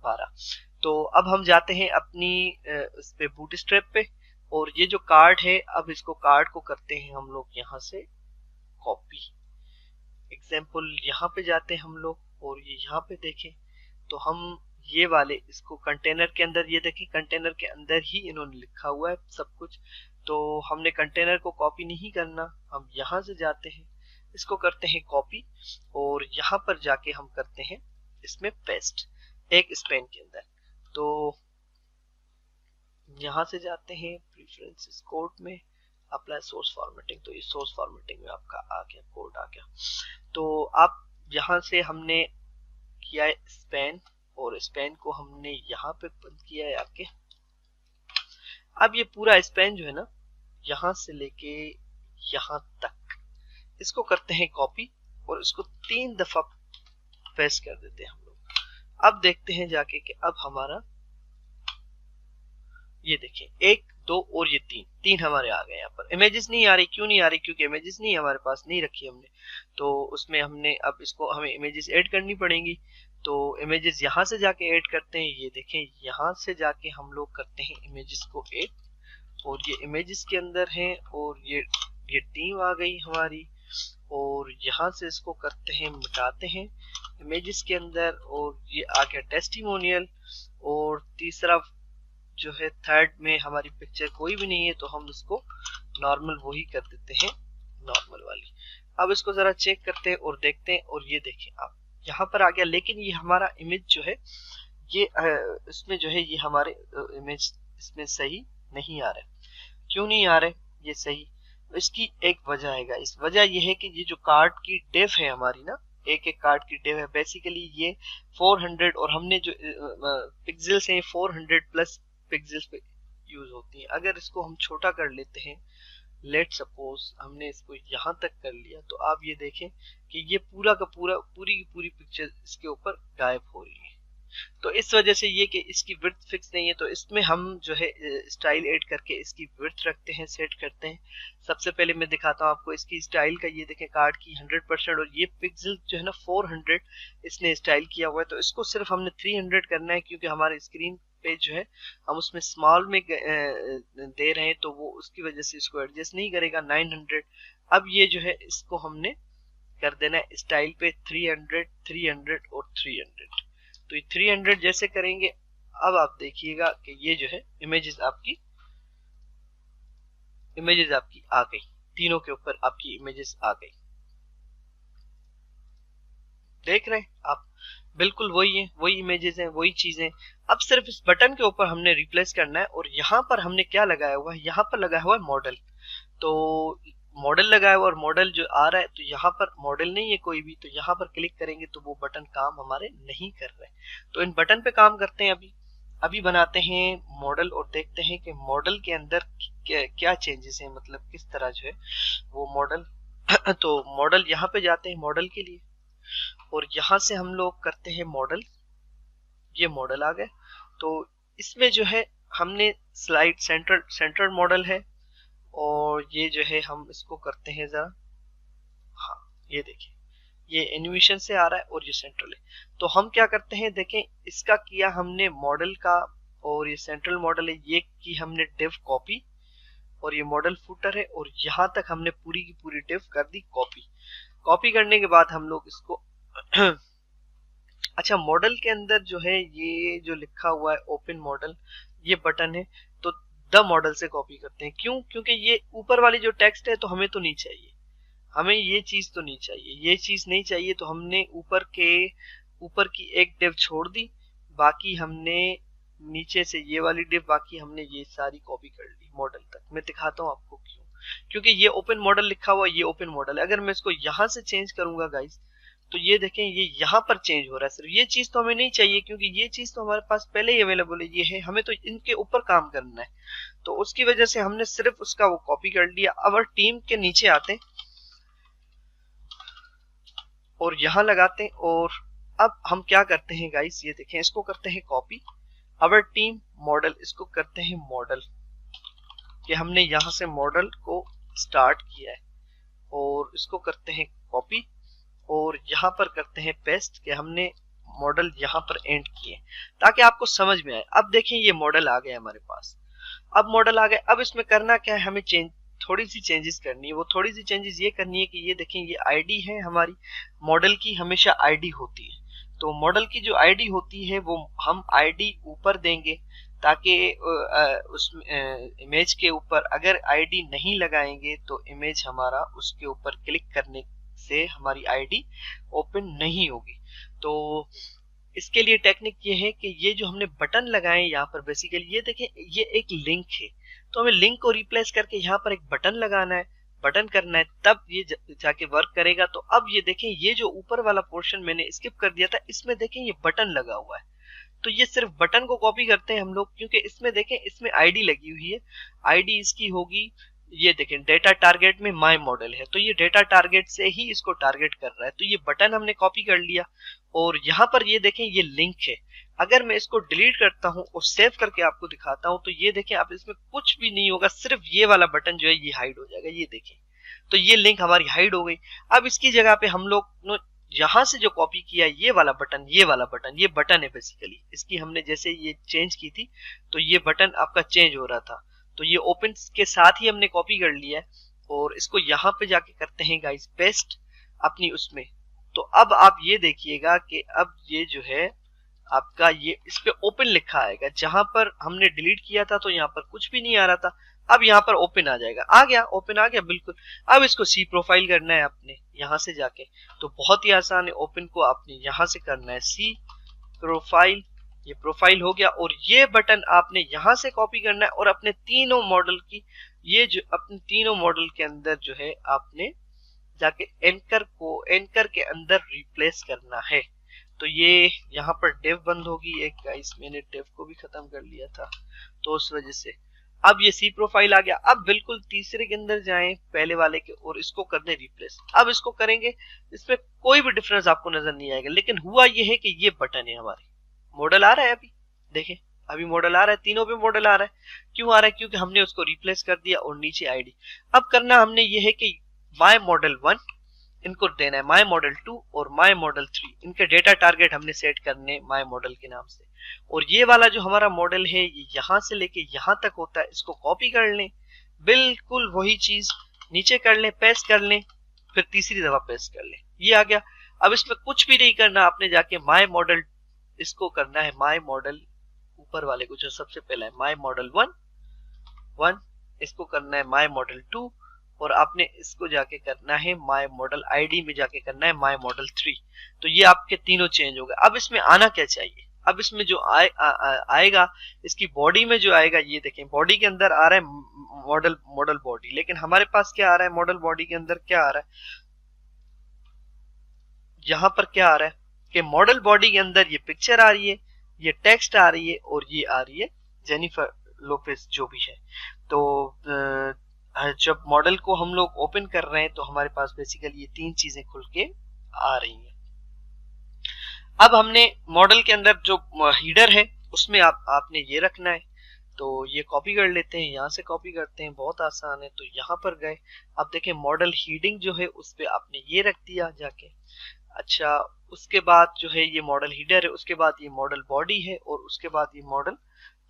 12। तो अब हम जाते हैं अपनी इस पे बूटस्ट्रैप पे, और ये जो कार्ड है, अब इसको कार्ड को करते हैं हम लोग यहाँ से कॉपी। एग्जाम्पल यहाँ पे जाते हैं हम लोग, और ये यहाँ पे देखें तो हम ये वाले इसको कंटेनर के अंदर, ये देखें कंटेनर के अंदर ही इन्होंने लिखा हुआ है सब कुछ। तो हमने कंटेनर को कॉपी नहीं करना, हम यहाँ से जाते हैं, इसको करते हैं कॉपी, और यहाँ पर जाके हम करते हैं इसमें पेस्ट एक स्पैन के अंदर। तो यहाँ से जाते हैं प्रेफरेंसेस कोड में, अप्लाई सोर्स फॉर्मेटिंग, तो ये सोर्स फॉर्मेटिंग में आपका आ गया, कोड आ गया। तो अब यहाँ से हमने किया है स्पैन, और स्पैन को हमने यहाँ पे बंद किया है आके। अब ये पूरा स्पैन जो है ना, यहाँ से लेके यहाँ तक, इसको करते हैं कॉपी, और इसको 3 दफा पेस्ट कर देते हैं हम लोग। अब देखते हैं जाके कि अब हमारा ये देखें 1 2 और ये 3 हमारे आ गए। यहाँ पर इमेजेस नहीं आ रही, क्यों नहीं आ रही? क्योंकि इमेजेस नहीं हमारे पास, नहीं रखी हमने, तो उसमें हमने अब इसको हमें इमेजेस ऐड करनी पड़ेंगी। तो इमेजेस यहाँ से जाके ऐड करते हैं, ये देखें यहाँ से जाके हम लोग करते हैं इमेजेस को ऐड, और ये इमेजेस के अंदर हैं, और ये टीम आ गई हमारी, और यहाँ से इसको करते हैं मिटाते हैं इमेजेस के अंदर, और ये आ गया टेस्टिमोनियल। और तीसरा जो है थर्ड में हमारी पिक्चर कोई भी नहीं है, तो हम इसको नॉर्मल वही कर देते हैं, नॉर्मल वाली। अब इसको जरा चेक करते हैं और देखते हैं, और ये देखें आप यहाँ पर आ गया, लेकिन ये हमारा इमेज जो है ये इसमें जो है ये हमारे इमेज इसमें सही नहीं आ रहा है। क्यों नहीं आ रहा है ये सही? इसकी एक वजह है। इस वजह ये है कि ये जो कार्ड की डेव है हमारी ना, एक एक कार्ड की डेव है, बेसिकली ये 400, और हमने जो पिक्सेल्स हैं 400 प्लस पिक्सेल्स पे यूज होती है। अगर इसको हम छोटा कर लेते हैं, लेट सपोज हमने इसको यहाँ तक कर लिया, तो आप ये देखें कि ये पूरा का पूरा, पूरी की पूरी पिक्चर इसके ऊपर गायब हो रही है। तो इस वजह से ये कि इसकी विड्थ फिक्स नहीं है, तो इसमें हम जो है स्टाइल ऐड करके इसकी विड्थ रखते हैं, सेट करते हैं। सबसे पहले मैं दिखाता हूँ आपको इसकी स्टाइल का। ये देखें कार्ड की 100% और ये पिक्सल जो है ना 400 इसने स्टाइल किया हुआ है। तो इसको सिर्फ हमने 300 करना है, क्योंकि हमारे स्क्रीन पे जो है हम उसमें स्मॉल में दे रहे हैं, तो वो उसकी वजह से इसको एडजस्ट नहीं करेगा। 900 अब ये जो है इसको हमने कर देना है स्टाइल पे 300, 300 और 300। तो ये 300 जैसे करेंगे, अब आप देखिएगा कि ये जो है इमेजेस आपकी आ गई, तीनों के ऊपर आपकी इमेजेस आ गई। देख रहे हैं आप, बिल्कुल वही है, वही इमेजेस हैं, वही चीजें। अब सिर्फ इस बटन के ऊपर हमने रिप्लेस करना है, और यहाँ पर हमने क्या लगाया हुआ है, यहाँ पर लगाया हुआ है मॉडल। तो मॉडल लगाया हुआ और मॉडल जो आ रहा है, तो यहाँ पर मॉडल नहीं है कोई भी, तो यहाँ पर क्लिक करेंगे तो वो बटन काम हमारे नहीं कर रहे। तो इन बटन पे काम करते हैं। अभी बनाते हैं मॉडल और देखते हैं कि मॉडल के अंदर क्या चेंजेस हैं, मतलब किस तरह जो है वो मॉडल। तो मॉडल यहाँ पे जाते हैं मॉडल के लिए, और यहाँ से हम लोग करते हैं मॉडल। ये मॉडल आ गए। तो इसमें जो है हमने स्लाइड सेंटर मॉडल है, और ये जो है हम इसको करते हैं जरा। हाँ, ये देखिए ये एनिमेशन से आ रहा है और ये सेंट्रल है। तो हम क्या करते हैं, देखें इसका किया हमने मॉडल का, और ये सेंट्रल मॉडल है, ये की हमने डिव कॉपी, और ये मॉडल फुटर है, और यहाँ तक हमने पूरी की पूरी डिव कर दी कॉपी करने के बाद हम लोग इसको अच्छा, मॉडल के अंदर जो है ये जो लिखा हुआ है ओपन मॉडल, ये बटन है, तो द मॉडल से कॉपी करते हैं। क्यों? क्योंकि ये ऊपर वाली जो टेक्स्ट है तो हमें तो नहीं चाहिए, हमें ये चीज तो नहीं चाहिए, ये चीज नहीं चाहिए। तो हमने ऊपर की एक डिव छोड़ दी, बाकी हमने नीचे से ये वाली डिव, बाकी हमने ये सारी कॉपी कर ली मॉडल तक। मैं दिखाता हूँ आपको क्यों, क्योंकि ये ओपन मॉडल लिखा हुआ, ये ओपन मॉडल है। अगर मैं इसको यहाँ से चेंज करूंगा गाइस, तो ये देखें ये यहाँ पर चेंज हो रहा है। सिर्फ ये चीज तो हमें नहीं चाहिए, क्योंकि ये चीज तो हमारे पास पहले ही अवेलेबल है, ये है, हमें तो इनके ऊपर काम करना है। तो उसकी वजह से हमने सिर्फ उसका वो कॉपी कर लिया। अब टीम के नीचे आते हैं और यहाँ लगाते हैं, और अब हम क्या करते हैं गाइस, ये देखें इसको करते हैं कॉपी, अवर टीम मॉडल, इसको करते हैं मॉडल, कि हमने यहाँ से मॉडल को स्टार्ट किया है, और इसको करते हैं कॉपी, और यहाँ पर करते हैं पेस्ट, कि हमने मॉडल यहाँ पर एंड किए, ताकि आपको समझ में आए। अब देखें ये मॉडल आ गया हमारे पास। अब मॉडल आ गया, अब इसमें करना क्या है, हमें थोड़ी सी चेंजेस करनी है। वो थोड़ी सी चेंजेस ये करनी है कि ये देखें ये आईडी है हमारी, मॉडल की हमेशा आईडी होती है। तो मॉडल की जो आईडी होती है वो हम आईडी ऊपर देंगे, ताकि उस इमेज के ऊपर अगर आईडी नहीं लगाएंगे तो इमेज हमारा उसके ऊपर क्लिक करने से हमारी आईडी ओपन नहीं होगी। तो इसके लिए टेक्निक ये है कि ये जो हमने बटन लगाए यहाँ पर, बेसिकली ये देखें ये एक लिंक है, तो हमें लिंक को रिप्लेस करके यहाँ पर एक बटन लगाना है, बटन करना है, तब ये जाके वर्क करेगा। तो अब ये देखें ये जो ऊपर वाला पोर्शन मैंने स्किप कर दिया था, इसमें देखें ये बटन लगा हुआ है। तो ये सिर्फ बटन को कॉपी करते हैं हम लोग, क्योंकि इसमें देखें इसमें आईडी लगी हुई है। आईडी इसकी होगी, ये देखें डेटा टारगेट में माय मॉडल है, तो ये डेटा टारगेट से ही इसको टारगेट कर रहा है। तो ये बटन हमने कॉपी कर लिया, और यहाँ पर ये देखें ये लिंक है। अगर मैं इसको डिलीट करता हूँ और सेव करके आपको दिखाता हूँ, तो ये देखें आप इसमें कुछ भी नहीं होगा, सिर्फ ये वाला बटन जो है ये हाइड हो जाएगा। ये देखें तो ये लिंक हमारी हाइड हो गई। अब इसकी जगह पे हम लोग यहाँ से जो कॉपी किया ये वाला बटन, ये बटन है बेसिकली, इसकी हमने जैसे ये चेंज की थी तो ये बटन आपका चेंज हो रहा था, तो ये ओपन के साथ ही हमने कॉपी कर लिया है। और इसको यहाँ पे जाके करते हैं गाइस पेस्ट अपनी उसमें। तो अब आप ये देखिएगा कि अब ये जो है आपका ये इस पे ओपन लिखा आएगा, जहां पर हमने डिलीट किया था तो यहाँ पर कुछ भी नहीं आ रहा था, अब यहाँ पर ओपन आ जाएगा। आ गया, ओपन आ गया बिल्कुल। अब इसको सी प्रोफाइल करना है आपने यहाँ से जाके, तो बहुत ही आसान है। ओपन को आपने यहाँ से करना है सी प्रोफाइल, ये प्रोफाइल हो गया। और ये बटन आपने यहाँ से कॉपी करना है, और अपने तीनों मॉडल की ये जो अपने तीनों मॉडल के अंदर जो है आपने जाके एंकर के अंदर रिप्लेस करना है। तो ये यहाँ पर डिव बंद होगी एक गाइस, मैंने डिव को भी खत्म कर लिया था तो उस वजह से। अब ये सी प्रोफाइल आ गया। अब बिल्कुल तीसरे के अंदर जाएं पहले वाले के, और इसको कर दें रिप्लेस। अब इसको करेंगे, इसमें कोई भी डिफरेंस आपको नजर नहीं आएगा, लेकिन हुआ ये है कि ये बटन है हमारे मॉडल आ रहा है अभी, देखें अभी मॉडल आ रहा है, तीनों पे मॉडल आ रहा है। क्यों आ रहा है? क्योंकि हमने उसको रिप्लेस कर दिया और नीचे आईडी। अब करना हमने ये है कि माई मॉडल 1 इनको देना है माई मॉडल 2 और माई मॉडल 3, इनके डेटा टारगेट हमने सेट करने माई मॉडल के नाम से। और ये वाला जो हमारा मॉडल है ये यहां से लेके यहां तक होता है, इसको कॉपी कर लें, बिल्कुल वही चीज नीचे कर लें, पेस्ट कर लें, फिर तीसरी दफा पेस्ट कर लें, ये आ गया। अब इसमें कुछ भी नहीं करना, आपने जाके माई मॉडल इसको करना है माई मॉडल ऊपर वाले को जो सबसे पहला है माई मॉडल 1, इसको करना है माई मॉडल 2 और आपने इसको जाके करना है माई मॉडल आईडी में जाके करना है माई मॉडल 3। तो ये आपके तीनों चेंज हो गए। अब इसमें आना क्या चाहिए? अब इसमें जो आएगा इसकी बॉडी में जो आएगा, ये देखें बॉडी के अंदर आ रहा है मॉडल बॉडी, लेकिन हमारे पास क्या आ रहा है? मॉडल बॉडी के अंदर क्या आ रहा है? यहां पर क्या आ रहा है कि मॉडल बॉडी के अंदर ये पिक्चर आ रही है, ये टेक्स्ट आ रही है और ये आ रही है जेनिफर लोपेज जो भी है। तो जब मॉडल को हम लोग ओपन कर रहे हैं तो हमारे पास बेसिकली ये तीन चीजें खुल के आ रही हैं। अब हमने मॉडल के अंदर जो हीडर है उसमें आपने ये रखना है, तो ये कॉपी कर लेते हैं, यहाँ से कॉपी करते हैं, बहुत आसान है। तो यहाँ पर गए, अब देखें मॉडल हीडिंग जो है उस पर आपने ये रख दिया जाके। अच्छा, उसके बाद जो है ये मॉडल हीडर है, उसके बाद ये मॉडल बॉडी है और उसके बाद ये मॉडल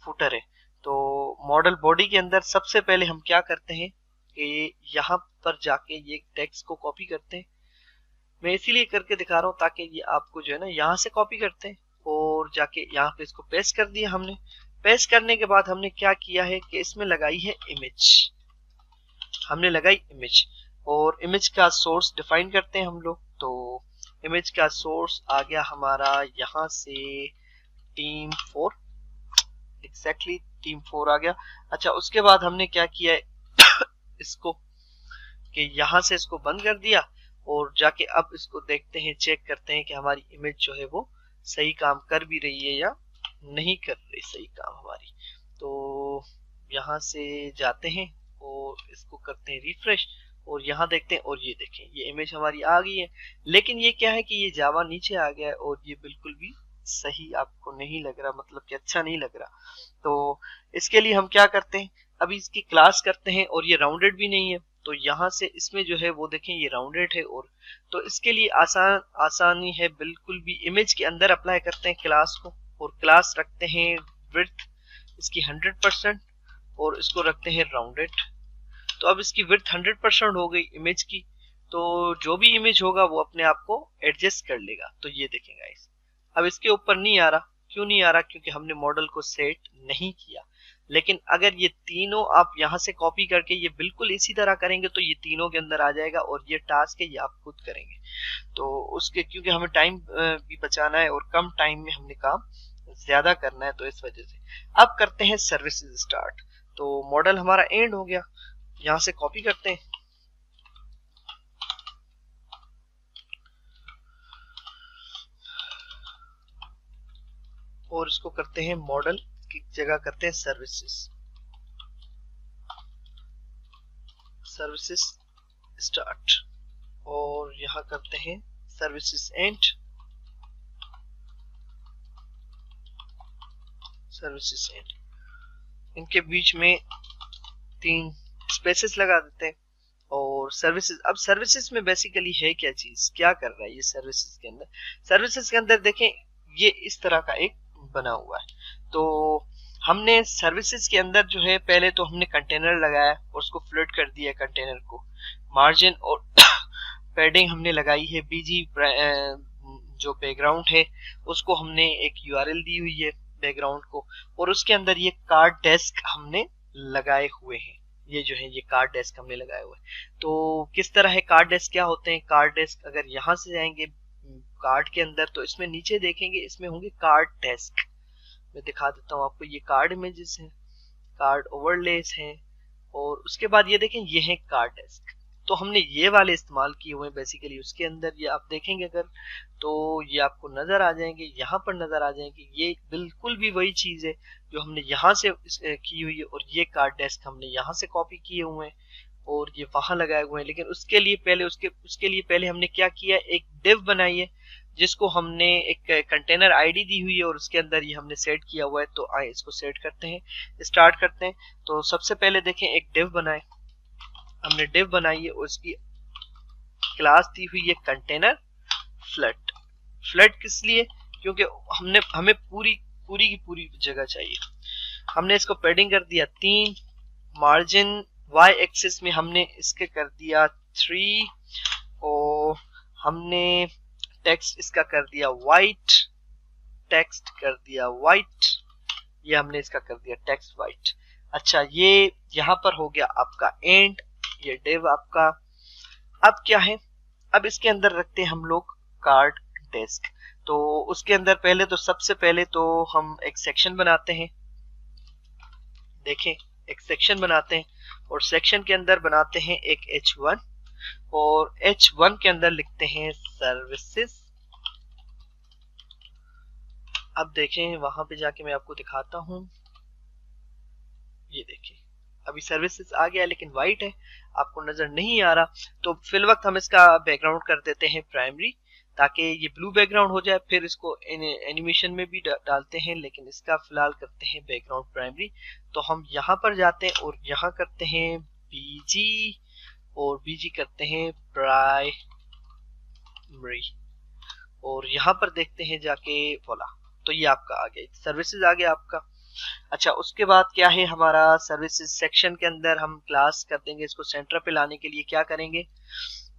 फुटर है। तो मॉडल बॉडी के अंदर सबसे पहले हम क्या करते हैं कि यहाँ पर जाके ये टेक्स्ट को कॉपी करते हैं। मैं इसीलिए करके दिखा रहा हूँ ताकि ये आपको जो है ना यहाँ से कॉपी करते हैं और जाके यहाँ पे इसको पेस्ट कर दिया हमने। पेस्ट करने के बाद हमने क्या किया है कि इसमें लगाई है इमेज, हमने लगाई इमेज और इमेज का सोर्स डिफाइन करते हैं हम लोग। तो इमेज का सोर्स आ गया हमारा यहाँ से टीम 4, एग्जैक्टली टीम 4 आ गया। अच्छा, उसके बाद हमने क्या किया है इसको कि यहाँ से इसको बंद कर दिया और जाके अब इसको देखते हैं, चेक करते हैं कि हमारी इमेज जो है वो सही काम कर भी रही है या नहीं कर रही सही काम हमारी। तो यहाँ से जाते हैं और इसको करते हैं रिफ्रेश और यहाँ देखते हैं और ये देखें ये इमेज हमारी आ गई है। लेकिन ये क्या है कि ये जावा नीचे आ गया है और ये बिल्कुल भी सही आपको नहीं लग रहा, मतलब कि अच्छा नहीं लग रहा। तो इसके लिए हम क्या करते हैं, अभी इसकी क्लास करते हैं और ये राउंडेड भी नहीं है, तो यहाँ से इसमें जो है वो देखें ये राउंडेड है। और तो इसके लिए आसानी है, बिल्कुल भी इमेज के अंदर अप्लाई करते हैं क्लास को और क्लास रखते हैं विड्थ इसकी 100% और इसको रखते हैं राउंडेड। तो अब इसकी विड्थ 100% हो गई इमेज की, तो जो भी इमेज होगा वो अपने आप को एडजस्ट कर लेगा। तो ये देखें गाइस, अब इसके ऊपर नहीं आ रहा। क्यों नहीं आ रहा? क्योंकि हमने मॉडल को सेट नहीं किया। लेकिन अगर ये तीनों आप यहाँ से कॉपी करके ये बिल्कुल इसी तरह करेंगे तो ये तीनों के अंदर आ जाएगा और ये टास्क है ये आप खुद करेंगे। तो उसके क्योंकि हमें टाइम भी बचाना है और कम टाइम में हमने काम ज्यादा करना है, तो इस वजह से अब करते हैं सर्विसेज स्टार्ट। तो मॉडल हमारा एंड हो गया, यहाँ से कॉपी करते हैं और इसको करते हैं मॉडल की जगह करते हैं सर्विसेज स्टार्ट और यहाँ करते हैं सर्विसेज एंड, सर्विसेज एंड, इनके बीच में 3 स्पेसेस लगा देते हैं। और सर्विसेज, अब सर्विसेज में बेसिकली है क्या चीज, क्या कर रहा है ये सर्विसेज के अंदर? सर्विसेज के अंदर देखें ये इस तरह का एक बना हुआ है। तो हमने सर्विसेज के अंदर जो है पहले तो हमने कंटेनर लगाया और उसको फ्लड कर दिया कंटेनर को, मार्जिन और पैडिंग हमने लगाई है, बीजी जो बैकग्राउंड है उसको हमने एक यूआरएल दी हुई है बैकग्राउंड को, और उसके अंदर ये कार्ड डेस्क हमने लगाए हुए हैं। ये जो है ये कार्ड डेस्क हमने लगाए हुए हैं। तो किस तरह है कार्ड डेस्क, क्या होते हैं कार्ड डेस्क? अगर यहाँ से जाएंगे कार्ड के अंदर तो इसमें नीचे देखेंगे इसमें होंगे कार्ड डेस्क। मैं दिखा देता हूँ आपको, ये कार्ड इमेजेस हैं, कार्ड ओवरलेस हैं और उसके बाद ये देखें ये है कार्ड डेस्क। तो हमने ये वाले इस्तेमाल किए हुए हैं बेसिकली उसके अंदर। ये आप देखेंगे अगर तो ये आपको नजर आ जाएंगे, यहाँ पर नजर आ जाएंगे, ये बिल्कुल भी वही चीज है जो हमने यहाँ से की हुई है। और ये कार्ड डेस्क हमने यहाँ से कॉपी किए हुए हैं और ये वहां लगाए हुए हैं। लेकिन उसके लिए पहले हमने क्या किया, एक डिव बनाई है जिसको हमने एक कंटेनर आईडी दी हुई है और उसके अंदर ये हमने सेट किया हुआ है। तो आए इसको सेट करते हैं, स्टार्ट करते हैं। तो सबसे पहले देखें एक डिव बनाए, हमने डिव बनाई है, उसकी क्लास दी हुई है कंटेनर फ्लड। फ्लड किस लिए? क्योंकि हमें पूरी की पूरी जगह चाहिए। हमने इसको पैडिंग कर दिया 3, मार्जिन y एक्सिस में हमने इसके कर दिया 3, और हमने टेक्स्ट इसका कर दिया वाइट, टेक्स्ट कर दिया वाइट, ये हमने इसका कर दिया टेक्स्ट वाइट। अच्छा, ये यहां पर हो गया आपका एंड, ये डिव आपका। अब क्या है, अब इसके अंदर रखते हैं हम लोग कार्ड डेस्क। तो उसके अंदर पहले तो सबसे पहले तो हम एक सेक्शन बनाते हैं, देखें एक सेक्शन बनाते हैं, और सेक्शन के अंदर बनाते हैं एक H1, और H1 के अंदर लिखते हैं सर्विसेज। अब देखें वहां पे जाके मैं आपको दिखाता हूं, ये देखिए अभी सर्विसेज आ गया लेकिन वाइट है, आपको नजर नहीं आ रहा। तो फिल वक्त हम इसका बैकग्राउंड कर देते हैं प्राइमरी, ताकि ये ब्लू बैकग्राउंड हो जाए। फिर इसको एनिमेशन में भी डालते हैं, लेकिन इसका फिलहाल करते हैं बैकग्राउंड प्राइमरी। तो हम यहाँ पर जाते हैं और यहाँ करते हैं बीजी, और बीजी करते हैं प्राइमरी, और यहाँ पर देखते हैं जाके बोला, तो ये आपका आ गया सर्विसेज आ गया आपका। अच्छा, उसके बाद क्या है हमारा सर्विसेज सेक्शन के अंदर हम क्लास कर देंगे। इसको सेंटर पे लाने के लिए क्या करेंगे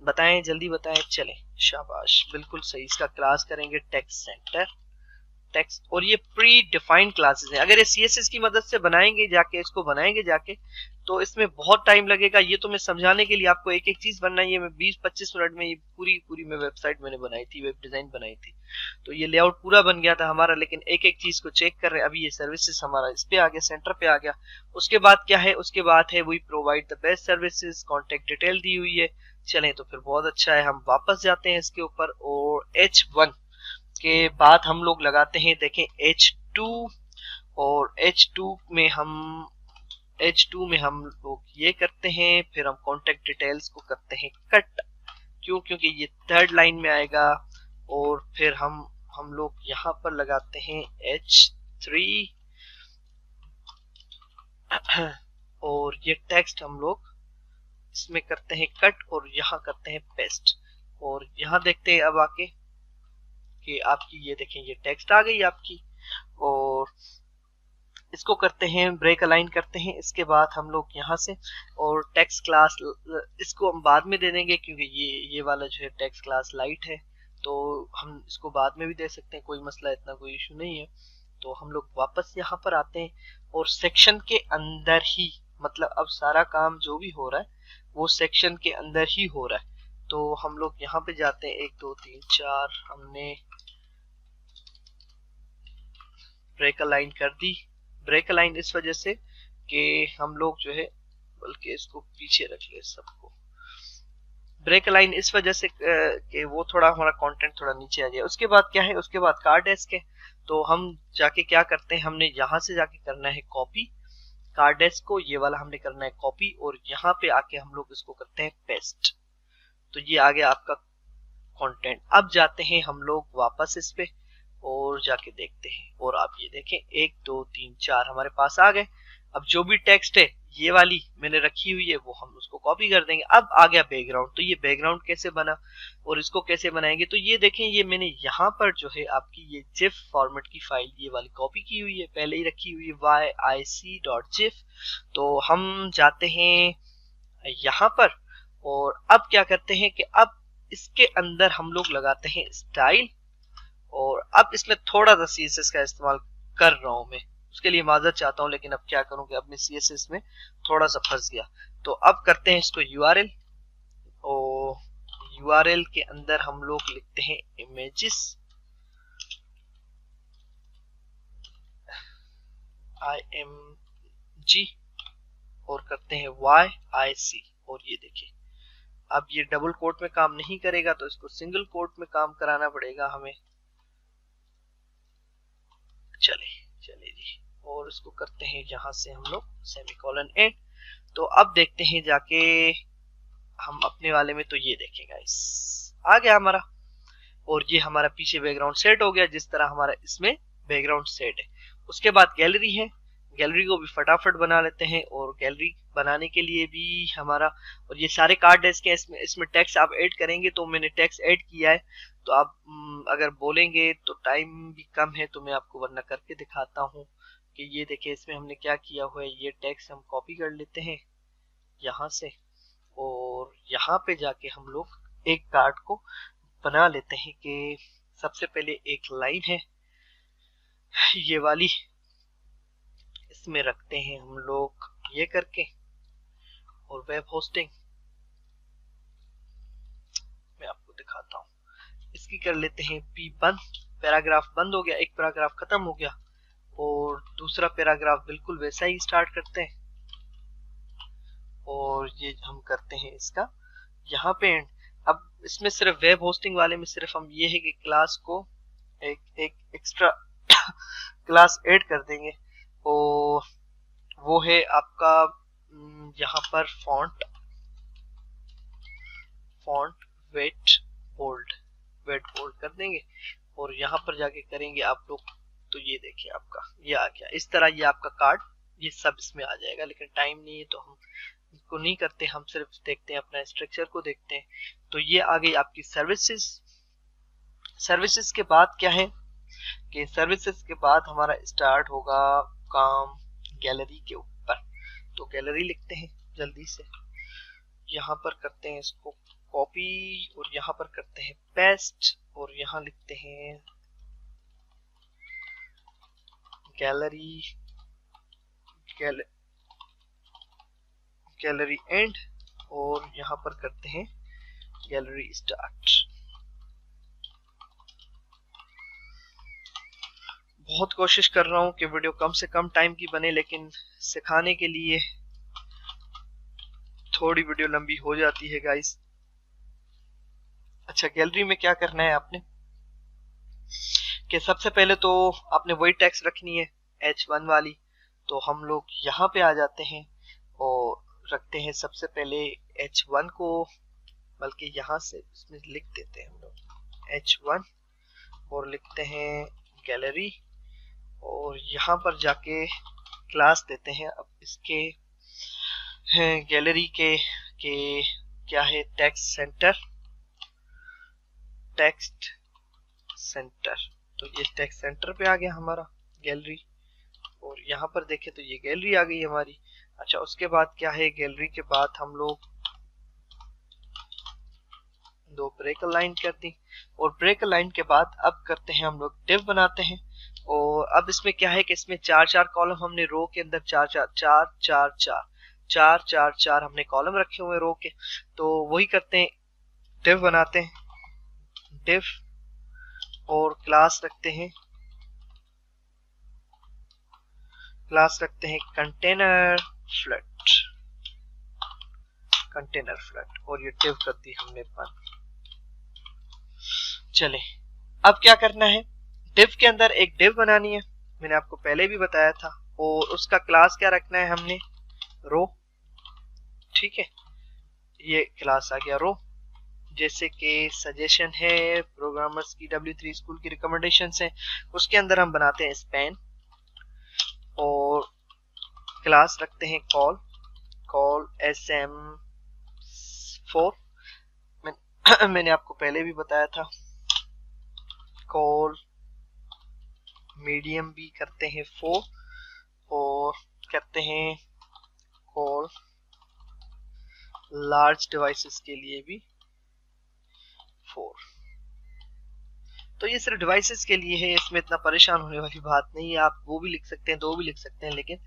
बताएं, जल्दी बताएं। चलें, शाबाश, बिल्कुल सही। इसका क्लास करेंगे टेक्स्ट सेंटर टेक्स्ट, और ये प्री डिफाइंड क्लासेस हैं। अगर ये CSS की मदद से बनाएंगे जाके, इसको बनाएंगे जाके, तो इसमें बहुत टाइम लगेगा। ये तो मैं समझाने के लिए आपको एक एक चीज बनाई है, मैं 20-25 मिनट में ये पूरी मैं वेबसाइट मैंने बनाई थी, वेब डिजाइन बनाई थी। तो ये लेआउट पूरा बन गया था हमारा, लेकिन एक एक चीज को चेक कर रहे हैं। अभी ये सर्विसेज हमारा इस पे आ गया, सेंटर पे आ गया। उसके बाद क्या है, उसके बाद है we provide the best services, contact detail दी हुई है। चलें, तो फिर बहुत अच्छा है, हम वापस जाते हैं इसके ऊपर, और H1 के बाद हम लोग लगाते हैं, देखें H2, और H2 में हम लोग ये करते हैं, फिर हम कॉन्टेक्ट डिटेल्स को करते हैं कट। क्यों? क्योंकि ये थर्ड लाइन में आएगा। और फिर हम लोग यहाँ पर लगाते हैं H3, और ये टेक्स्ट हम लोग इसमें करते हैं कट, और यहाँ करते हैं पेस्ट। और यहाँ देखते हैं अब आके कि आपकी ये देखें ये टेक्स्ट आ गई आपकी, और इसको करते हैं ब्रेक अलाइन करते हैं। इसके बाद हम लोग यहाँ से, और टेक्स्ट क्लास इसको हम बाद में दे देंगे, क्योंकि ये वाला जो है टेक्स्ट क्लास लाइट है, तो हम इसको बाद में भी दे सकते हैं, कोई मसला, इतना कोई इशू नहीं है। तो हम लोग वापस यहाँ पर आते हैं, और सेक्शन के अंदर ही, मतलब अब सारा काम जो भी हो रहा है वो सेक्शन के अंदर ही हो रहा है। तो हम लोग यहाँ पे जाते हैं, 1 2 3 4, हमने ब्रेक अलाइन कर दी। ब्रेक अलाइन इस वजह से कि हम लोग जो है, बल्कि इसको पीछे रख ले सबको, ब्रेक अलाइन इस वजह से कि वो थोड़ा हमारा कंटेंट थोड़ा नीचे आ जाए। उसके बाद क्या है, उसके बाद कार्ड डेस्क है। तो हम जाके क्या करते हैं, हमने यहाँ से जाके करना है कॉपी कार्ड डेस्क को, ये वाला हमने करना है कॉपी, और यहाँ पे आके हम लोग इसको करते हैं पेस्ट। तो ये आ गया आपका कंटेंट। अब जाते हैं हम लोग वापस इस पे, और जाके देखते हैं, और आप ये देखें 1 2 3 4 हमारे पास आ गए। अब जो भी टेक्स्ट है ये वाली मैंने रखी हुई है, वो हम उसको कॉपी कर देंगे। अब आ गया बैकग्राउंड। तो ये बैकग्राउंड कैसे बना और इसको कैसे बनाएंगे, तो ये देखें, ये मैंने यहाँ पर जो है आपकी ये जिफ फॉर्मेट की फाइल ये वाली कॉपी की हुई है, पहले ही रखी हुई है yic.gif। तो हम जाते हैं यहाँ पर, और अब क्या करते हैं कि अब इसके अंदर हम लोग लगाते हैं स्टाइल, और अब इसमें थोड़ा सा CSS का इस्तेमाल कर रहा हूं मैं, उसके लिए माजरत चाहता हूं, लेकिन अब क्या करूं कि अब मैं CSS में थोड़ा सा फंस गया। तो अब करते हैं इसको URL, और URL के अंदर हम लोग लिखते हैं images img, और करते हैं yic। और ये देखिए अब ये डबल कोट में काम नहीं करेगा, तो इसको सिंगल कोट में काम कराना पड़ेगा हमें। चले जी, और इसको करते हैं यहां से हम लोग सेमीकोलन एंड। तो अब देखते हैं जाके हम अपने वाले में, तो ये देखें गाइस आ गया हमारा। और ये हमारा पीछे बैकग्राउंड सेट हो गया जिस तरह हमारा इसमें बैकग्राउंड सेट है। उसके बाद गैलरी है, गैलरी को भी फटाफट बना लेते हैं। और गैलरी बनाने के लिए भी हमारा, और ये सारे कार्ड डेस्क हैं, इसमें टेक्स्ट आप ऐड करेंगे, तो मैंने टेक्स्ट ऐड किया है। तो आप अगर बोलेंगे तो टाइम भी कम है, तो मैं आपको वरना करके दिखाता हूँ कि ये देखिए इसमें हमने क्या किया हुआ है। ये टेक्स्ट हम कॉपी कर लेते हैं यहाँ से, और यहाँ पे जाके हम लोग एक कार्ड को बना लेते हैं कि सबसे पहले एक लाइन है ये वाली, इसमें रखते हैं हम लोग ये करके। और वेब होस्टिंग मैं आपको दिखाता हूँ, इसकी कर लेते हैं पी बंद। पैराग्राफ बंद हो गया, एक पैराग्राफ खत्म हो गया, और दूसरा पैराग्राफ बिल्कुल वैसा ही स्टार्ट करते हैं। और ये हम करते हैं इसका यहाँ पे एंड। अब इसमें सिर्फ वेब होस्टिंग वाले में सिर्फ हम ये है कि क्लास को एक एक्स्ट्रा क्लास ऐड कर देंगे, और वो है आपका यहाँ पर फॉन्ट वेट बोल्ड कर देंगे। और यहाँ पर जाके करेंगे आप लोग, तो ये देखिए आपका ये आ गया इस तरह, ये आपका कार्ड ये सब इसमें आ जाएगा। लेकिन टाइम नहीं है तो हम इसको नहीं करते, हम सिर्फ देखते हैं अपना स्ट्रक्चर को देखते हैं। तो ये आ गई आपकी सर्विसेज के बाद क्या है कि सर्विसेज के बाद हमारा स्टार्ट होगा काम गैलरी के ऊपर। तो गैलरी लिखते हैं जल्दी से, यहाँ पर करते हैं इसको कॉपी, और यहाँ पर करते हैं पेस्ट, और यहाँ लिखते हैं गैलरी एंड, और यहाँ पर करते हैं गैलरी स्टार्ट। बहुत कोशिश कर रहा हूँ कि वीडियो कम से कम टाइम की बने, लेकिन सिखाने के लिए थोड़ी वीडियो लंबी हो जाती है गाइस। अच्छा, गैलरी में क्या करना है आपने कि सबसे पहले तो आपने वही टेक्स्ट रखनी है H1 वाली। तो हम लोग यहाँ पे आ जाते हैं और रखते हैं सबसे पहले H1 को, बल्कि यहाँ से इसमें लिख देते हैं हम लोग H1 और लिखते हैं गैलरी, और यहाँ पर जाके क्लास देते हैं। अब इसके गैलरी के क्या है टेक्स्ट सेंटर। तो ये टेक्स्ट सेंटर पे आ गया हमारा गैलरी, और यहाँ पर देखें तो ये गैलरी आ गई हमारी। अच्छा, उसके बाद क्या है, गैलरी के बाद हम लोग दो ब्रेक लाइन कर दी, और ब्रेक लाइन के बाद अब करते हैं हम लोग डिव बनाते हैं। और अब इसमें क्या है कि इसमें चार चार कॉलम हमने रो के अंदर चार हमने कॉलम रखे हुए रो के। तो वही करते हैं, डिव बनाते हैं, डिव और क्लास रखते हैं कंटेनर फ्लैट, और ये डिव कर दी हमने बंद। चले, अब क्या करना है, डिव के अंदर एक डिव बनानी है, मैंने आपको पहले भी बताया था। और उसका क्लास क्या रखना है हमने, रो। ठीक है, ये क्लास आ गया रो। जैसे कि सजेशन है प्रोग्रामर्स की, W3 स्कूल की रिकमेंडेशंस हैं, उसके अंदर हम बनाते हैं स्पैन, और क्लास रखते हैं कॉल SM4। मैंने आपको पहले भी बताया था। कॉल मीडियम भी करते हैं 4, और करते हैं कॉल लार्ज डिवाइसेस के लिए भी 4। तो ये सिर्फ डिवाइसेस के लिए है, इसमें इतना परेशान होने वाली बात नहीं है। आप वो भी लिख सकते हैं, 2 भी लिख सकते हैं, लेकिन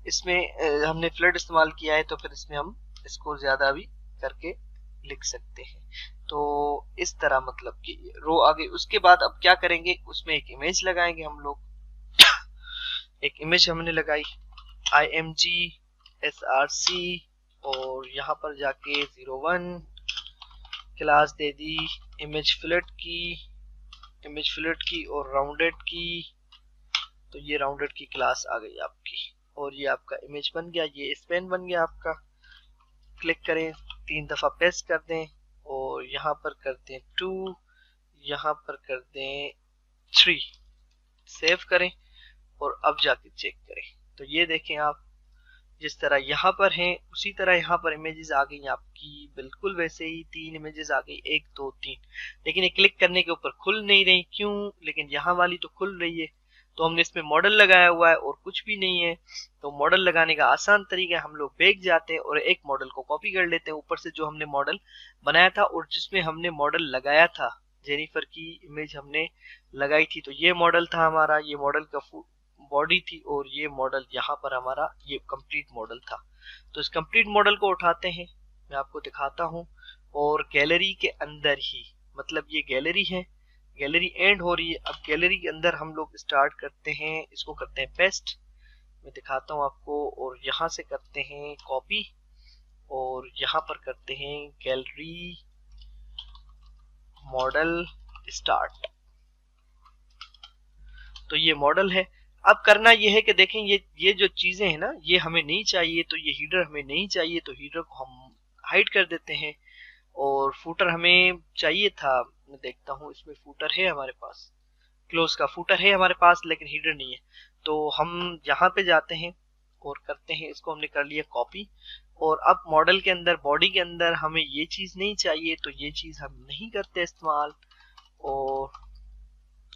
इसमें हमने फ्लड इस्तेमाल किया है तो फिर इसमें हम इसको ज्यादा भी करके लिख सकते हैं। तो इस तरह मतलब कि रो आ गई। उसके बाद अब क्या करेंगे, उसमें एक इमेज लगाएंगे हम लोग। एक इमेज हमने लगाई img src, और यहाँ पर जाके 01 क्लास दे दी इमेज फ्लैट की और राउंडेड की। तो ये राउंडेड की क्लास आ गई आपकी, और ये आपका इमेज बन गया, ये स्पैन बन गया आपका। क्लिक करें, 3 दफा पेस्ट कर दें, और यहाँ पर करते हैं 2, यहाँ पर कर दें 3, सेव करें और अब जाके चेक करें। तो ये देखें आप, जिस तरह यहाँ पर हैं उसी तरह यहाँ पर इमेजेस आ गई आपकी, बिल्कुल वैसे ही 3 इमेजेस आ गई, 1 2 3। लेकिन ये क्लिक करने के ऊपर खुल नहीं रही, क्यों? लेकिन यहाँ वाली तो खुल रही है। तो हमने इसमें मॉडल लगाया हुआ है और कुछ भी नहीं है। तो मॉडल लगाने का आसान तरीका है, हम लोग बैक जाते हैं और एक मॉडल को कॉपी कर लेते हैं ऊपर से, जो हमने मॉडल बनाया था और जिसमें हमने मॉडल लगाया था, जेनिफर की इमेज हमने लगाई थी। तो ये मॉडल था हमारा, ये मॉडल का बॉडी थी और ये मॉडल यहाँ पर हमारा ये कंप्लीट मॉडल था। तो इस कंप्लीट मॉडल को उठाते हैं, मैं आपको दिखाता हूँ, और गैलरी के अंदर ही, मतलब ये गैलरी है, गैलरी एंड हो रही है। अब गैलरी के अंदर हम लोग स्टार्ट करते हैं, इसको करते हैं पेस्ट, मैं दिखाता हूँ आपको, और यहाँ से करते हैं कॉपी और यहाँ पर करते हैं गैलरी मॉडल स्टार्ट। तो ये मॉडल है। अब करना ये है कि देखें ये जो चीजें हैं ना, ये हमें नहीं चाहिए, तो ये हीडर हमें नहीं चाहिए, तो हीडर को हम हाइड कर देते हैं। और फूटर हमें चाहिए था, मैं देखता हूँ इसमें फूटर है हमारे पास, क्लोज का फूटर है हमारे पास, लेकिन हीडर नहीं है। तो हम यहाँ पे जाते हैं और करते हैं, इसको हमने कर लिया कॉपी। और अब मॉडल के अंदर, बॉडी के अंदर हमें ये चीज नहीं चाहिए, तो ये चीज हम नहीं करते इस्तेमाल, और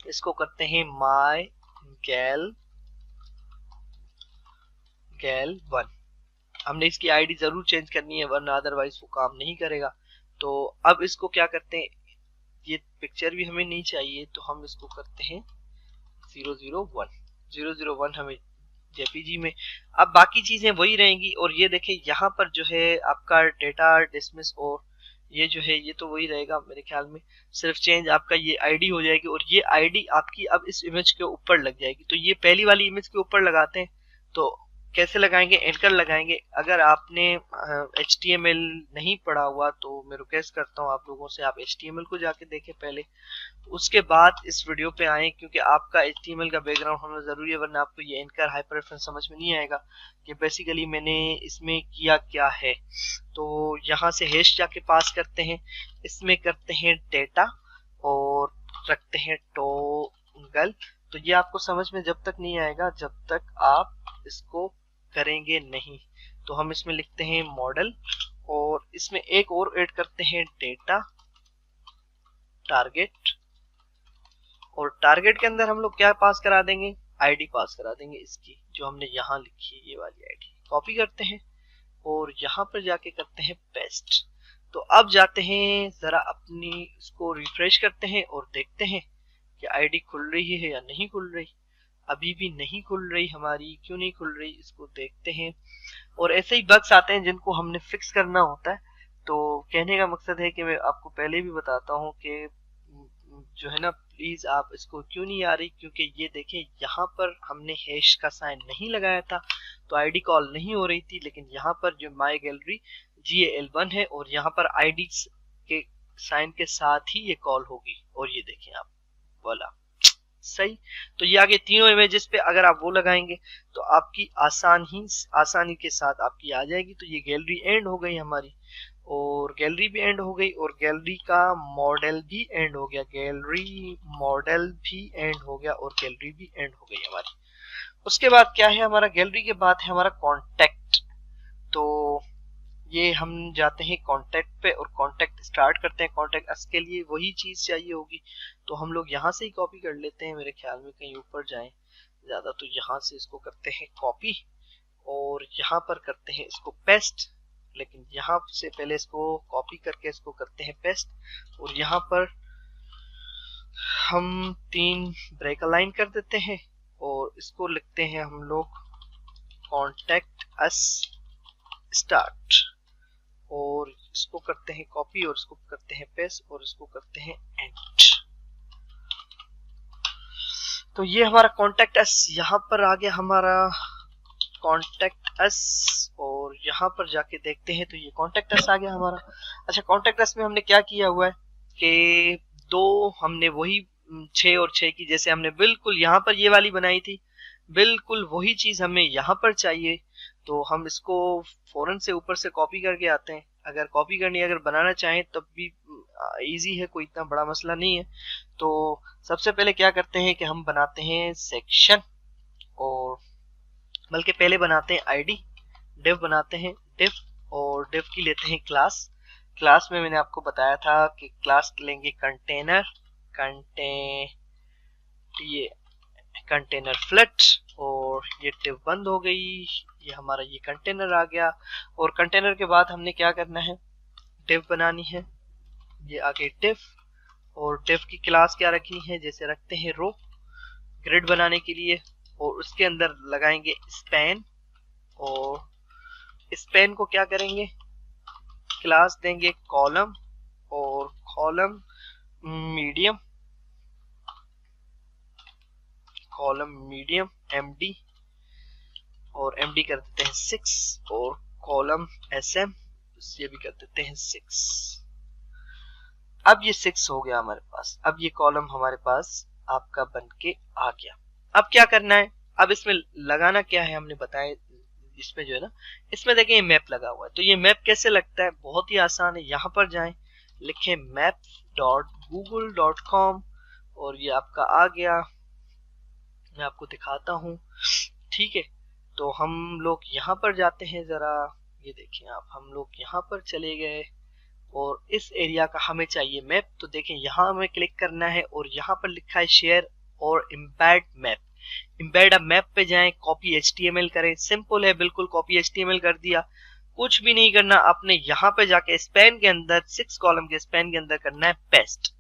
इसको करते हैं माई गैल 1। हमने इसकी आईडी जरूर चेंज करनी है, वरना अदरवाइज वो काम नहीं करेगा। तो अब इसको क्या करते हैं, ये पिक्चर भी हमें नहीं चाहिए, तो हम इसको करते हैं 001 हमें जेपीजी में। अब बाकी चीजें वही रहेंगी। और ये देखें यहाँ पर जो है आपका डेटा डिसमिस, और ये जो है ये तो वही रहेगा मेरे ख्याल में, सिर्फ चेंज आपका ये आईडी हो जाएगी, और ये आईडी आपकी अब इस इमेज के ऊपर लग जाएगी। तो ये पहली वाली इमेज के ऊपर लगाते हैं, तो कैसे लगाएंगे, एंकर लगाएंगे। अगर आपने HTML नहीं पढ़ा हुआ तो मैं रिक्वेस्ट करता हूँ आप लोगों से, आप HTML को जाके देखें पहले, उसके बाद इस वीडियो पे आए, क्योंकि आपका HTML का बैकग्राउंड होना जरूरी है, वरना आपको ये एंकर हाइपरलिंक समझ में नहीं आएगा कि बेसिकली मैंने इसमें किया क्या है। तो यहाँ से हैश जाके पास करते हैं, इसमें करते हैं डेटा और रखते हैं टॉगल। तो ये आपको समझ में जब तक नहीं आएगा जब तक आप इसको करेंगे नहीं। तो हम इसमें लिखते हैं मॉडल, और इसमें एक और ऐड करते हैं डेटा टारगेट, और टारगेट के अंदर हम लोग क्या पास करा देंगे, आईडी पास करा देंगे इसकी, जो हमने यहाँ लिखी है, ये वाली आईडी कॉपी करते हैं और यहाँ पर जाके करते हैं पेस्ट। तो अब जाते हैं जरा अपनी इसको रिफ्रेश करते हैं और देखते हैं कि आईडी खुल रही है या नहीं खुल रही। अभी भी नहीं खुल रही हमारी, क्यों नहीं खुल रही, इसको देखते हैं। और ऐसे ही बग्स आते हैं जिनको हमने फिक्स करना होता है। तो कहने का मकसद है कि मैं आपको पहले भी बताता हूँ कि जो है ना, प्लीज आप इसको क्यों नहीं आ रही, क्योंकि ये देखें यहाँ पर हमने हैश का साइन नहीं लगाया था, तो आईडी कॉल नहीं हो रही थी। लेकिन यहाँ पर जो माई गैलरी GAL1 है और यहाँ पर आईडी के साइन के साथ ही ये कॉल होगी, और ये देखें आप, बोला सही। तो ये आगे तीनों इमेजेस पे अगर आप वो लगाएंगे तो आपकी आसानी के साथ आपकी आ जाएगी। तो ये गैलरी एंड हो गई हमारी, और गैलरी भी एंड हो गई, और गैलरी का मॉडल भी एंड हो गया, गैलरी मॉडल भी एंड हो गया, और गैलरी भी एंड हो गई हमारी। उसके बाद क्या है हमारा, गैलरी के बाद है हमारा कॉन्टेक्ट। तो ये हम जाते हैं कॉन्टेक्ट पे और कॉन्टेक्ट स्टार्ट करते हैं। कॉन्टेक्ट अस के लिए वही चीज चाहिए होगी, तो हम लोग यहाँ से ही कॉपी कर लेते हैं, मेरे ख्याल में कहीं ऊपर जाएं ज्यादा, तो यहाँ से इसको करते हैं कॉपी और यहाँ पर करते हैं इसको पेस्ट। लेकिन यहाँ से पहले इसको कॉपी करके इसको करते हैं पेस्ट, और यहाँ पर हम 3 ब्रेक अलाइन कर देते हैं और इसको लिखते हैं हम लोग कॉन्टेक्ट अस स्टार्ट, और इसको करते हैं कॉपी और इसको करते हैं पेस्ट और इसको करते हैं एंड। तो ये हमारा कॉन्टेक्ट अस यहाँ पर आ गया, हमारा कॉन्टेक्ट अस, और यहाँ पर जाके देखते हैं तो ये कॉन्टेक्ट अस आ गया हमारा। अच्छा, कॉन्टेक्ट अस में हमने क्या किया हुआ है कि हमने वही 6 और 6 की, जैसे हमने बिल्कुल यहाँ पर ये वाली बनाई थी, बिल्कुल वही चीज हमें यहाँ पर चाहिए। तो हम इसको फौरन से ऊपर से कॉपी करके आते हैं। अगर कॉपी करनी, अगर बनाना चाहें तब भी इजी है, कोई इतना बड़ा मसला नहीं है। तो सबसे पहले क्या करते हैं कि हम बनाते हैं सेक्शन, और बल्कि पहले बनाते हैं आईडी, डिव बनाते हैं डिव, और डिव की लेते हैं क्लास। क्लास में मैंने आपको बताया था कि क्लास लेंगे कंटेनर, ये कंटेनर फ्लट, और ये डिव बंद हो गई, ये हमारा ये कंटेनर आ गया। और कंटेनर के बाद हमने क्या करना है, डिव बनानी है, ये आगे डिव, और डिव की क्लास क्या रखनी है, जैसे रखते हैं रो ग्रिड बनाने के लिए, और उसके अंदर लगाएंगे स्पैन, और स्पैन को क्या करेंगे, क्लास देंगे कॉलम, और column medium, column medium MD, और एमडी कर देते हैं 6, और कॉलम एसएम ये भी कर देते हैं 6। अब ये 6 हो गया हमारे पास। अब ये कॉलम हमारे पास आपका बन के आ गया। अब क्या करना है, अब इसमें लगाना क्या है हमने बताया, इसमें जो है ना, इसमें देखें ये मैप लगा हुआ है। तो ये मैप कैसे लगता है, बहुत ही आसान है। यहाँ पर जाएं, लिखें maps.google.com, और ये आपका आ गया, मैं आपको दिखाता हूँ। ठीक है, तो हम लोग यहाँ पर जाते हैं, जरा ये देखें आप, हम लोग यहाँ पर चले गए, और इस एरिया का हमें चाहिए मैप। तो देखें यहाँ हमें क्लिक करना है, और यहाँ पर लिखा है शेयर और embed map. Embed a map पे जाएं, कॉपी एचटीएमएल करें, सिंपल है बिल्कुल, कॉपी एचटीएमएल कर दिया। कुछ भी नहीं करना, आपने यहाँ पे जाके स्पैन के अंदर 6 कॉलम के स्पैन के अंदर करना है पेस्ट।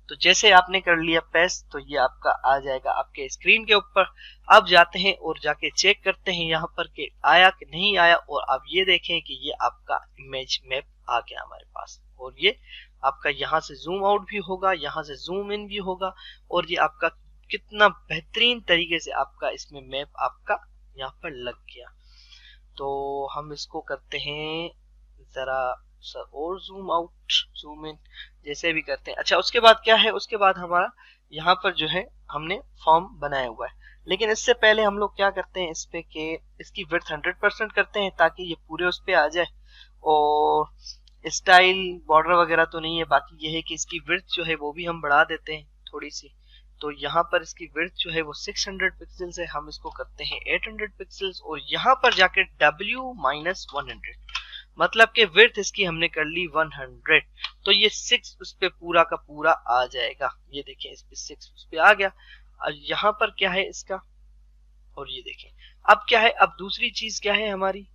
तो जैसे आपने कर लिया पेस्ट, तो ये आपका आ जाएगा आपके स्क्रीन के ऊपर। अब जाते हैं और जाके चेक करते हैं यहाँ पर कि आया कि नहीं आया, और आप ये देखें कि ये आपका इमेज मैप आ गया हमारे पास। और ये आपका यहाँ से जूम आउट भी होगा, यहाँ से जूम इन भी होगा, और ये आपका कितना बेहतरीन तरीके से आपका इसमें मैप आपका यहाँ पर लग गया। तो हम इसको करते हैं जरा सर, और जूम आउट जूम इन जैसे भी करते हैं। अच्छा, उसके बाद क्या है, उसके बाद हमारा यहाँ पर जो है हमने फॉर्म बनाया हुआ है, लेकिन इससे पहले हम लोग क्या करते हैं, इस पे के इसकी विड्थ 100% करते हैं ताकि ये पूरे उस पे आ जाए। और स्टाइल बॉर्डर वगैरह तो नहीं है, बाकी ये है कि इसकी विड्थ जो है वो भी हम बढ़ा देते हैं थोड़ी सी। तो यहाँ पर इसकी विड्थ जो है वो 600 पिक्सल्स है, हम इसको करते हैं 800 पिक्सल्स, और यहाँ पर जाके W-100, मतलब कि विड्थ इसकी हमने कर ली 100। तो ये 6 उस पे पूरा का पूरा आ जाएगा। ये देखें, इस पे 6 उस पे आ गया। और यहाँ पर क्या है इसका, और ये देखें अब क्या है, अब दूसरी चीज क्या है हमारी,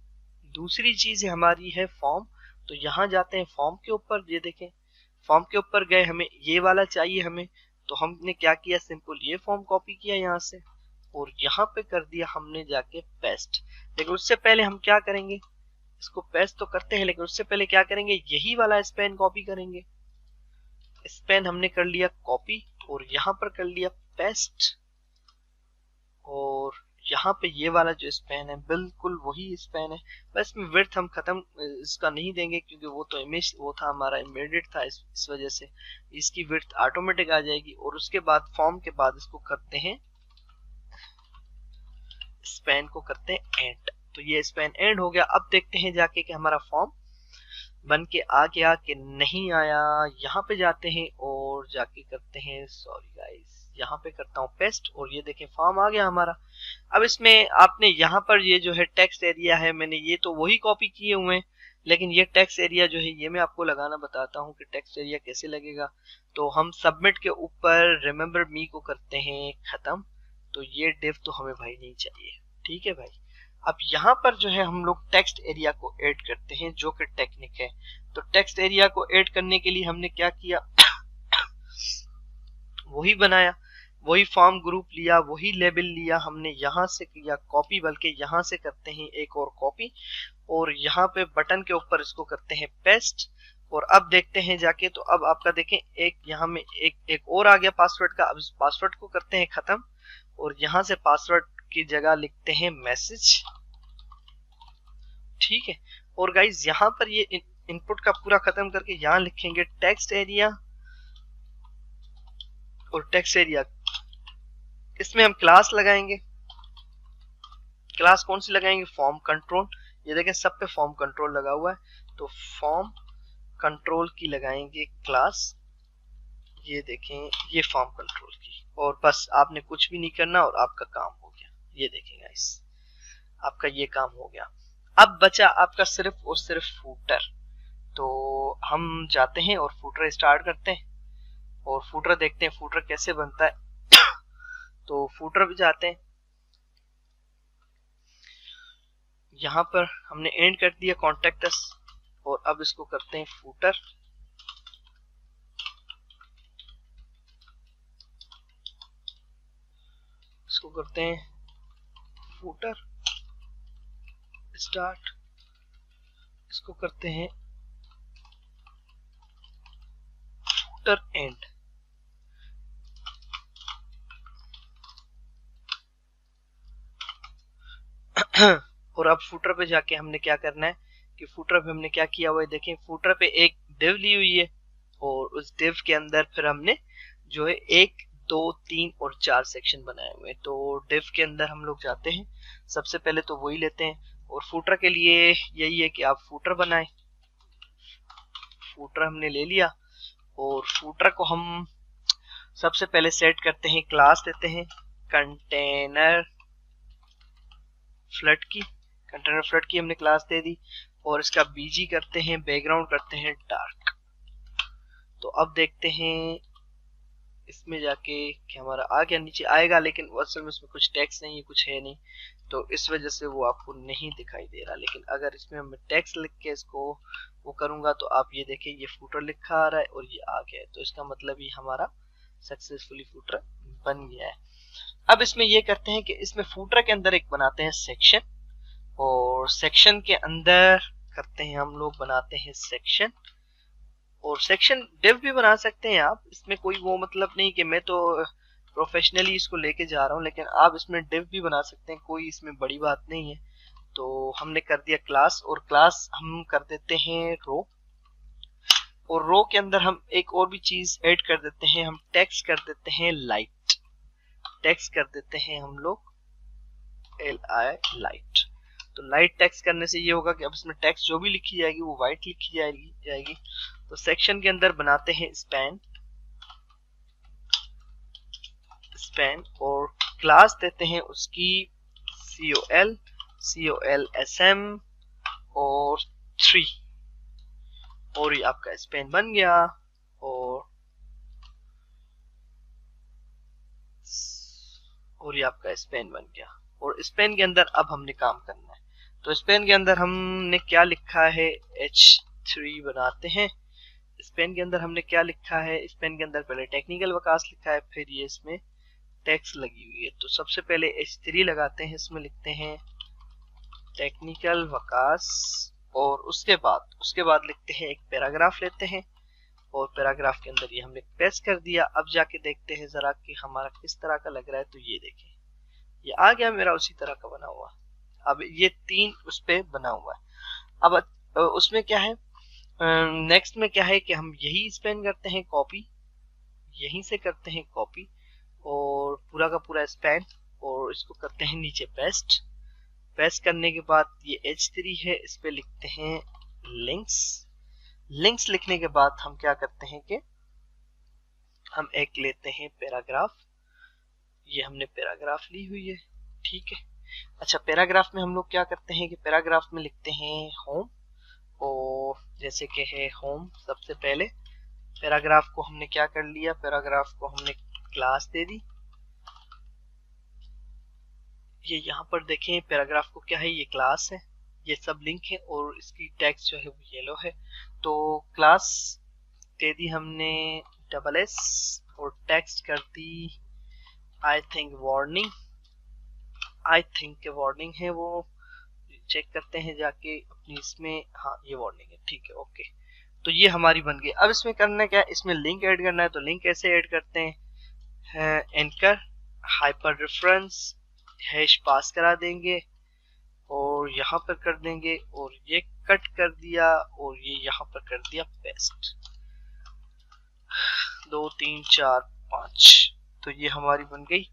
दूसरी चीज हमारी है फॉर्म। तो यहाँ जाते हैं फॉर्म के ऊपर, ये देखें फॉर्म के ऊपर गए, हमें ये वाला चाहिए हमें। तो हमने क्या किया, सिंपल ये फॉर्म कॉपी किया यहाँ से, और यहाँ पे कर दिया हमने जाके पेस्ट। लेकिन उससे पहले हम क्या करेंगे, इसको पेस्ट तो करते हैं, लेकिन उससे पहले क्या करेंगे, यही वाला स्पेन कॉपी करेंगे। स्पेन हमने कर लिया कॉपी, और यहाँ पर कर लिया पेस्ट, और यहाँ पे ये वाला जो स्पेन है बिल्कुल वही स्पेन है, बस में विड्थ हम खत्म इसका नहीं देंगे, क्योंकि वो तो इमेज वो था हमारा एम्बेडेड था, इस वजह से इसकी विड्थ ऑटोमेटिक आ जाएगी। और उसके बाद फॉर्म के बाद इसको करते हैं, स्पेन को करते हैं एंड। तो ये स्पेन एंड हो गया। अब देखते हैं जाके कि हमारा फॉर्म बन के आ गया कि नहीं आया। यहाँ पे जाते हैं और जाके करते हैं, सॉरी गाइस, यहाँ पे करता हूँ पेस्ट, और ये देखें फॉर्म आ गया हमारा। अब इसमें आपने यहाँ पर ये जो है टेक्स्ट एरिया है, मैंने ये तो वही कॉपी किए हुए हैं, लेकिन ये टेक्स्ट एरिया जो है ये मैं आपको लगाना बताता हूँ कि टेक्स्ट एरिया कैसे लगेगा। तो हम सबमिट के ऊपर रिमेम्बर मी को करते हैं खत्म। तो ये डिव तो हमें भाई नहीं चाहिए, ठीक है भाई। अब यहाँ पर जो है हम लोग टेक्स्ट एरिया को ऐड करते हैं, जो कि टेक्निक है। तो टेक्स्ट एरिया को ऐड करने के लिए हमने क्या किया, वही बनाया, वही फॉर्म ग्रुप लिया, वही लेबल लिया, हमने यहाँ से किया कॉपी, बल्कि यहाँ से करते हैं एक और कॉपी, और यहाँ पे बटन के ऊपर इसको करते हैं पेस्ट। और अब देखते हैं जाके, तो अब आपका देखें एक यहाँ में एक और आ गया पासवर्ड का। अब इस पासवर्ड को करते हैं खत्म, और यहाँ से पासवर्ड की जगह लिखते हैं मैसेज, ठीक है। और गाइज यहाँ पर ये इनपुट का पूरा खत्म करके यहाँ लिखेंगे टेक्स्ट एरिया, और टेक्स्ट एरिया इसमें हम क्लास लगाएंगे। क्लास कौन सी लगाएंगे, फॉर्म कंट्रोल। ये देखें सब पे फॉर्म कंट्रोल लगा हुआ है, तो फॉर्म कंट्रोल की लगाएंगे क्लास, ये देखें ये फॉर्म कंट्रोल की, और बस आपने कुछ भी नहीं करना और आपका काम हो गया। ये देखें गाइस, आपका ये काम हो गया। अब बचा आपका सिर्फ और सिर्फ फूटर। तो हम जाते हैं और फूटर स्टार्ट करते हैं और फूटर देखते हैं फूटर कैसे बनता है। तो फूटर भी जाते हैं, यहाँ पर हमने एंड कर दिया कॉन्टेक्ट अस, और अब इसको करते हैं फूटर। इसको करते हैं फूटर स्टार्ट, इसको करते हैं फूटर एंड। और अब फूटर पे जाके हमने क्या करना है कि फूटर पे हमने क्या किया हुआ है, देखें फूटर पे एक डिव ली हुई है और उस डिव के अंदर फिर हमने जो है 1 2 3 और 4 सेक्शन बनाए हुए हैं। तो डिव के अंदर हम लोग जाते हैं, सबसे पहले तो वही लेते हैं, और फूटर के लिए यही है कि आप फूटर बनाएं। फूटर हमने ले लिया और फूटर को हम सबसे पहले सेट करते हैं, क्लास देते हैं कंटेनर फ्लड की, कंटेनर फ्लड की हमने क्लास दे दी, और इसका बीजी करते हैं, बैकग्राउंड करते हैं डार्क। तो अब देखते हैं इसमें जाके कि हमारा आ गया, नीचे आएगा, लेकिन असल में इसमें कुछ टेक्स्ट नहीं है, कुछ है नहीं, तो इस वजह से वो आपको नहीं दिखाई दे रहा। लेकिन अगर इसमें मैं टेक्स्ट लिख के इसको वो करूंगा तो आप ये देखें ये फूटर लिखा आ रहा है और ये आ गया है, तो इसका मतलब ये हमारा सक्सेसफुली फूटर बन गया है। अब इसमें ये करते हैं कि इसमें फूटर के अंदर एक बनाते हैं सेक्शन, और सेक्शन के अंदर करते हैं हम लोग बनाते हैं सेक्शन, और सेक्शन डिव भी बना सकते हैं आप, इसमें कोई वो मतलब नहीं कि मैं तो प्रोफेशनली इसको लेके जा रहा हूँ, लेकिन आप इसमें डिव भी बना सकते हैं, कोई इसमें बड़ी बात नहीं है। तो हमने कर दिया क्लास, और क्लास हम कर देते हैं रो, और रो के अंदर हम एक और भी चीज ऐड कर देते हैं, हम टेक्स्ट कर देते हैं लाइट, टेक्स्ट कर देते हैं हम लोग LI लाइट। तो लाइट टेक्स्ट करने से ये होगा कि अब इसमें टेक्स्ट जो भी लिखी जाएगी वो वाइट लिखी जाएगी। तो सेक्शन के अंदर बनाते हैं स्पैन, और क्लास देते हैं उसकी COLSM और 3, और ये आपका स्पैन बन गया। और ये आपका स्पैन बन गया, और स्पैन के अंदर अब हमने काम करना है। तो स्पैन के अंदर हमने क्या लिखा है, H3 बनाते हैं। स्पेन के अंदर हमने क्या लिखा है, स्पेन के अंदर पहले टेक्निकल वकास लिखा है, फिर ये इसमें टेक्स्ट लगी हुई है। तो सबसे पहले H3 लगाते हैं, इसमें लिखते हैं टेक्निकल वकास, और उसके बाद लिखते हैं एक पैराग्राफ लेते हैं, और पैराग्राफ के अंदर ये हमने पेस्ट कर दिया। अब जाके देखते हैं जरा कि हमारा किस तरह का लग रहा है। तो ये देखें ये आ गया मेरा उसी तरह का बना हुआ। अब ये 3 उस पे बना हुआ है। अब उसमें क्या है, नेक्स्ट में क्या है कि हम यही स्पेन करते हैं कॉपी, यहीं से करते हैं कॉपी, और पूरा का पूरा स्पेन, और इसको करते हैं नीचे पेस्ट। पेस्ट करने के बाद ये H3 है, इस पे लिखते हैं लिंक्स। लिंक्स लिखने के बाद हम क्या करते हैं कि हम एक लेते हैं पैराग्राफ, ये हमने पैराग्राफ ली हुई है, ठीक है। अच्छा, पैराग्राफ में हम लोग क्या करते हैं कि पैराग्राफ में लिखते हैं होम, और जैसे कि है होम, सबसे पहले पैराग्राफ को हमने क्या कर लिया, पैराग्राफ को हमने क्लास दे दी। ये यहाँ पर देखें पैराग्राफ को क्या है, ये क्लास है, ये सब लिंक है, और इसकी टेक्स्ट जो है वो येलो है। तो क्लास दे दी हमने SS, और टेक्स्ट कर दी I think warning, I think के वार्निंग है, वो चेक करते हैं जाके अपनी इसमें, हाँ ये वार्निंग है, ठीक है, ओके। तो ये हमारी बन गई। अब इसमें करना क्या है, इसमें लिंक ऐड करना है। तो लिंक कैसे ऐड करते हैं, एंकर हाइपर रेफरेंस हैश पास करा देंगे, और यहाँ पर कर देंगे, और ये कट कर दिया, और ये यहाँ पर कर दिया पेस्ट। 2 3 4 5, तो ये हमारी बन गई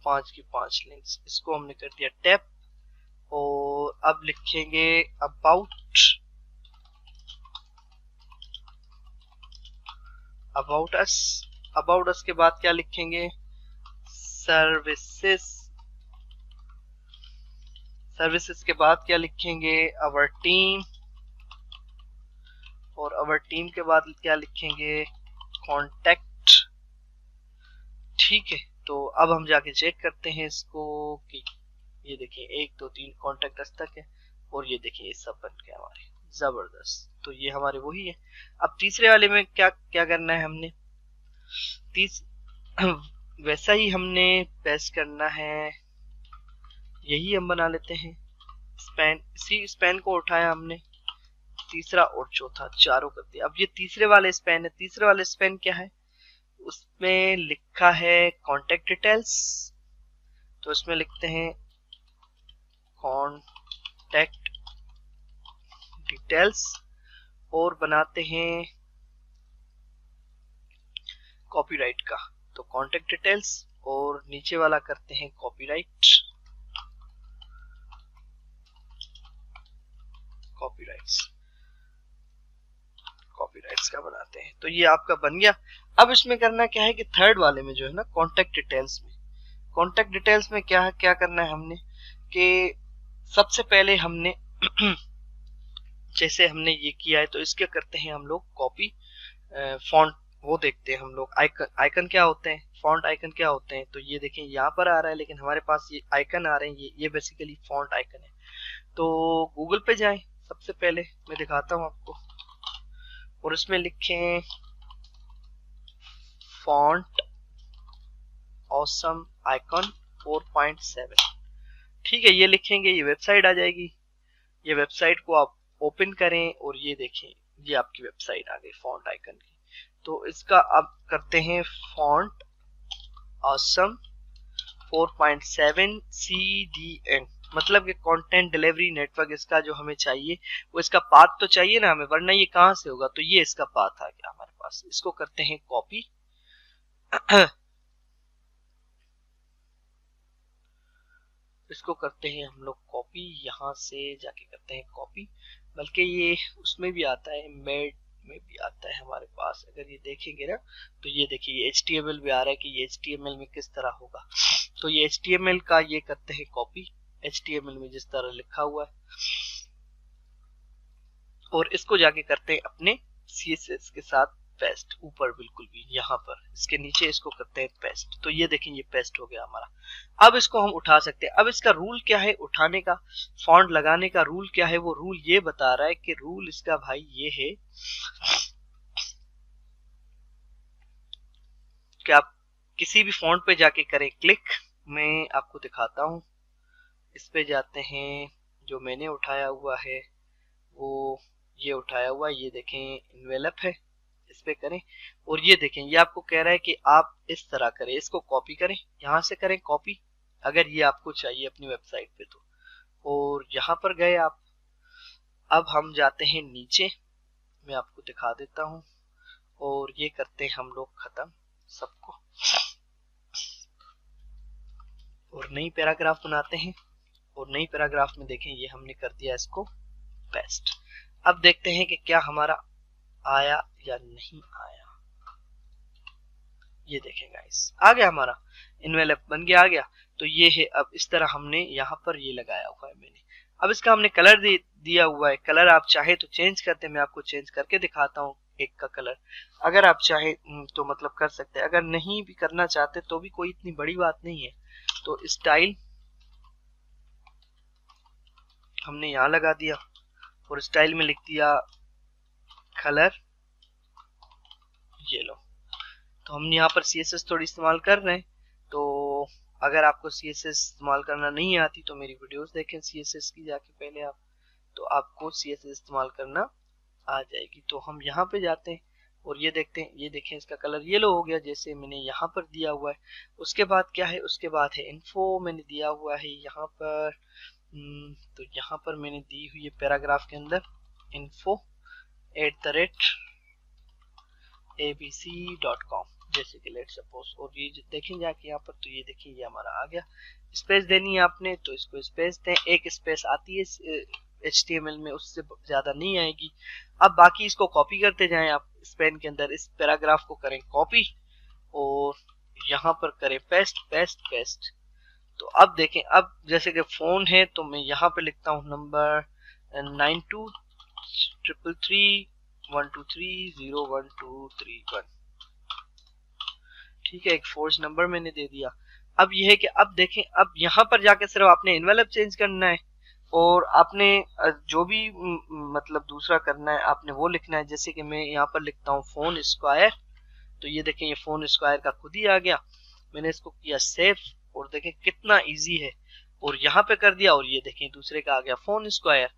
5 की 5 लिंक्स। इसको हमने कर दिया टैप, और अब लिखेंगे अबाउट अबाउट अस के बाद क्या लिखेंगे, सर्विसेज के बाद क्या लिखेंगे, अवर टीम, और अवर टीम के बाद क्या लिखेंगे, कॉन्टेक्ट। ठीक है, तो अब हम जाके चेक करते हैं इसको कि ये देखिए 1 2 3 कॉन्टेक्ट अस तक है, और ये देखिए ये सब बन गया हमारे, जबरदस्त। तो ये हमारे वही है। अब तीसरे वाले में क्या क्या करना है हमने, वैसा ही हमने पेस्ट करना है, यही हम बना लेते हैं। स्पैन, इसी स्पैन को उठाया हमने, तीसरा और चौथा चारों कर दिया। अब ये तीसरे वाले स्पैन है, तीसरे वाले स्पैन क्या है, उसमें लिखा है कॉन्टेक्ट डिटेल्स, तो इसमें लिखते हैं कॉन्टेक्ट डिटेल्स, और बनाते हैं कॉपीराइट का, तो कॉन्टेक्ट डिटेल्स, और नीचे वाला करते हैं कॉपीराइट्स का बनाते हैं। तो ये आपका बन गया। अब इसमें करना क्या है कि थर्ड वाले में जो है ना, कॉन्टेक्ट डिटेल्स में क्या क्या करना है हमने, कि सबसे पहले हमने जैसे हमने ये किया है, तो इसके करते हैं हम लोग कॉपी फॉन्ट, वो देखते हैं हम लोग आइकन क्या होते हैं, फॉन्ट आइकन क्या होते हैं। तो ये देखें यहाँ पर आ रहा है, लेकिन हमारे पास ये आइकन आ रहे हैं, ये बेसिकली फॉन्ट आइकन है। तो गूगल पे जाएं, सबसे पहले मैं दिखाता हूँ आपको, और इसमें लिखें फॉन्ट ऑसम आइकन 4.7। ठीक है, ये लिखेंगे, ये वेबसाइट आ जाएगी। ये वेबसाइट को आप ओपन करें, और ये देखें ये आपकी वेबसाइट आ गई फॉन्ट आइकन की। तो इसका अब करते हैं फॉन्ट ऑसम 4.7 CDN, मतलब कि कंटेंट डिलीवरी नेटवर्क, इसका जो हमें चाहिए वो इसका पाथ तो चाहिए ना हमें, वरना ये कहां से होगा। तो ये इसका पाथ आ गया हमारे पास, इसको करते हैं कॉपी इसको करते हैं हम लोग कॉपी, यहां से जाके करते हैं कॉपी, बल्कि ये उसमें भी आता है, मेड में भी आता है हमारे पास। अगर ये देखेंगे ना, तो ये देखिए HTML भी आ रहा है कि ये HTML में किस तरह होगा। तो ये HTML का ये करते हैं कॉपी, HTML में जिस तरह लिखा हुआ है, और इसको जाके करते हैं अपने CSS के साथ पेस्ट, ऊपर बिल्कुल भी यहाँ पर इसके नीचे इसको करते हैं पेस्ट। तो ये देखें ये पेस्ट हो गया हमारा। अब इसको हम उठा सकते हैं। अब इसका रूल क्या है उठाने का, फॉन्ट लगाने का रूल क्या है, वो रूल ये बता रहा है कि रूल इसका भाई ये है कि आप किसी भी फॉन्ट पे जाके करें क्लिक। मैं आपको दिखाता हूं, इस पे जाते हैं, जो मैंने उठाया हुआ है वो ये उठाया हुआ, ये देखें इन्वेलप है, इस पे करें, और ये देखें ये आपको कह रहा है कि आप इस तरह करें, इसको कॉपी करें, यहां से करें कॉपी अगर ये आपको चाहिए अपनी वेबसाइट पे तो, और यहां पर गए आप। अब हम जाते हैं नीचे, मैं आपको दिखा देता हूं, और ये करते हैं हम लोग खत्म सबको, और नई पैराग्राफ बनाते हैं, और नई पैराग्राफ में देखें ये हमने कर दिया इसको पेस्ट। अब देखते हैं कि क्या हमारा आया या नहीं आया। ये देखें गाइस आ गया, हमारा इन्वेलप बन गया, आ गया। तो ये है, अब इस तरह हमने यहाँ पर ये लगाया हुआ है मैंने। अब इसका हमने कलर दिया हुआ है, कलर आप चाहे तो चेंज करते, मैं आपको चेंज करके दिखाता हूँ एक का कलर, अगर आप चाहे तो मतलब कर सकते हैं, अगर नहीं भी करना चाहते तो भी कोई इतनी बड़ी बात नहीं है। तो स्टाइल हमने यहाँ लगा दिया, और स्टाइल में लिख दिया कलर येलो। तो हम यहाँ पर CSS थोड़ी इस्तेमाल कर रहे हैं, तो अगर आपको CSS इस्तेमाल करना नहीं आती तो मेरी वीडियोस देखें CSS की जाके पहले आप, तो आपको CSS इस्तेमाल करना आ जाएगी। तो हम यहाँ पे जाते हैं, और ये देखते हैं, ये देखें इसका कलर येलो हो गया जैसे मैंने यहाँ पर दिया हुआ है। उसके बाद क्या है, उसके बाद है इन्फो, मैंने दिया हुआ है यहाँ पर, तो यहाँ पर मैंने दी हुई है पैराग्राफ के अंदर info@abc.com जैसे कि लेट सपोज, और ये देखें जाके यहाँ पर, तो ये देखिए ये हमारा आ गया। स्पेस देनी है आपने तो इसको स्पेस दें, एक स्पेस आती है HTML में, उससे ज्यादा नहीं आएगी। अब बाकी इसको कॉपी करते जाएं आप, स्पेन के अंदर इस पैराग्राफ को करें कॉपी और यहाँ पर करें पेस्ट पेस्ट पेस्ट। तो अब देखें, अब जैसे कि फोन है तो मैं यहाँ पे लिखता हूँ नंबर 923331230123 ठीक है, एक फोर्स नंबर मैंने दे दिया। अब यह है कि अब देखें, अब यहाँ पर जाके सिर्फ आपने इन्वेलप चेंज करना है और आपने जो भी मतलब दूसरा करना है आपने वो लिखना है। जैसे कि मैं यहाँ पर लिखता हूँ फोन स्क्वायर, तो ये देखें ये फोन स्क्वायर का खुद ही आ गया। मैंने इसको किया सेव और देखें कितना इजी है, और यहाँ पे कर दिया और ये देखें दूसरे का आ गया फोन स्क्वायर।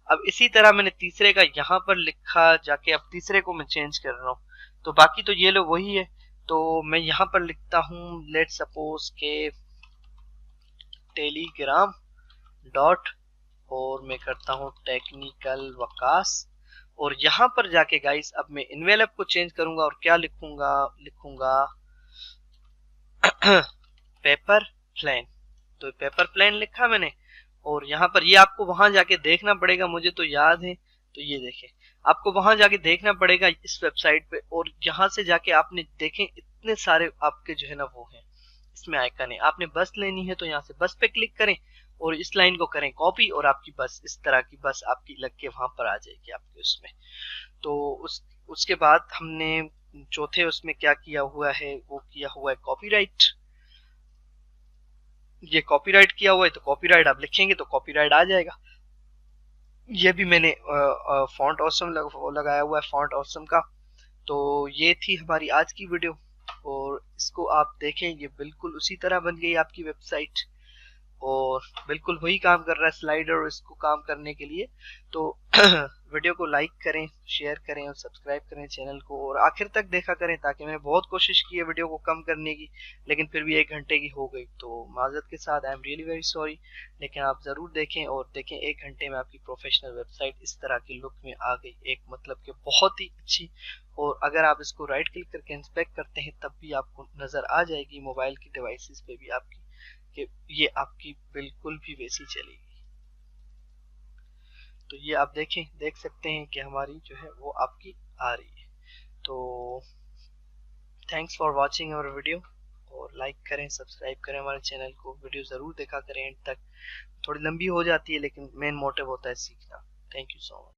अब इसी तरह मैंने तीसरे का यहाँ पर लिखा जाके, अब तीसरे को मैं चेंज कर रहा हूँ। तो बाकी तो ये लो वही है, तो मैं यहाँ पर लिखता हूँ लेट सपोज के टेलीग्राम डॉट और मैं करता हूँ टेक्निकल वकास, और यहाँ पर जाके गाइस अब मैं इन्वेलप को चेंज करूंगा और क्या लिखूंगा, लिखूंगा पेपर प्लेन। तो पेपर प्लेन लिखा मैंने, और यहाँ पर ये आपको वहां जाके देखना पड़ेगा, मुझे तो याद है। तो ये देखें आपको वहां जाके देखना पड़ेगा इस वेबसाइट पे, और यहाँ से जाके आपने देखें इतने सारे आपके जो है ना वो है इसमें आइकन है। आपने बस लेनी है तो यहाँ से बस पे क्लिक करें और इस लाइन को करें कॉपी, और आपकी बस इस तरह की बस आपकी लग के वहां पर आ जाएगी आपके उसमें। तो उसके बाद हमने चौथे उसमें क्या किया हुआ है, वो किया हुआ है कॉपीराइट। ये कॉपीराइट किया हुआ है तो कॉपीराइट आप लिखेंगे तो कॉपीराइट आ जाएगा। ये भी मैंने फॉन्ट ऑसम लगाया हुआ है, फॉन्ट ऑसम का। तो ये थी हमारी आज की वीडियो, और इसको आप देखें ये बिल्कुल उसी तरह बन गई आपकी वेबसाइट, और बिल्कुल वही काम कर रहा है स्लाइडर इसको काम करने के लिए। तो वीडियो को लाइक करें, शेयर करें और सब्सक्राइब करें चैनल को, और आखिर तक देखा करें, ताकि मैंने बहुत कोशिश की है वीडियो को कम करने की, लेकिन फिर भी 1 घंटे की हो गई। तो माजरत के साथ I am really very sorry, लेकिन आप ज़रूर देखें और देखें 1 घंटे में आपकी प्रोफेशनल वेबसाइट इस तरह की लुक में आ गई, एक मतलब कि बहुत ही अच्छी। और अगर आप इसको राइट क्लिक करके इंस्पेक्ट करते हैं तब भी आपको नज़र आ जाएगी मोबाइल की डिवाइसेस पे भी आपकी कि ये आपकी बिल्कुल भी वैसी चलेगी। तो ये आप देख सकते हैं कि हमारी जो है वो आपकी आ रही है। तो thanks for watching our video, और लाइक करें, सब्सक्राइब करें हमारे चैनल को, वीडियो ज़रूर देखा करें एंड तक। थोड़ी लंबी हो जाती है लेकिन मेन मोटिव होता है सीखना। Thank you so much.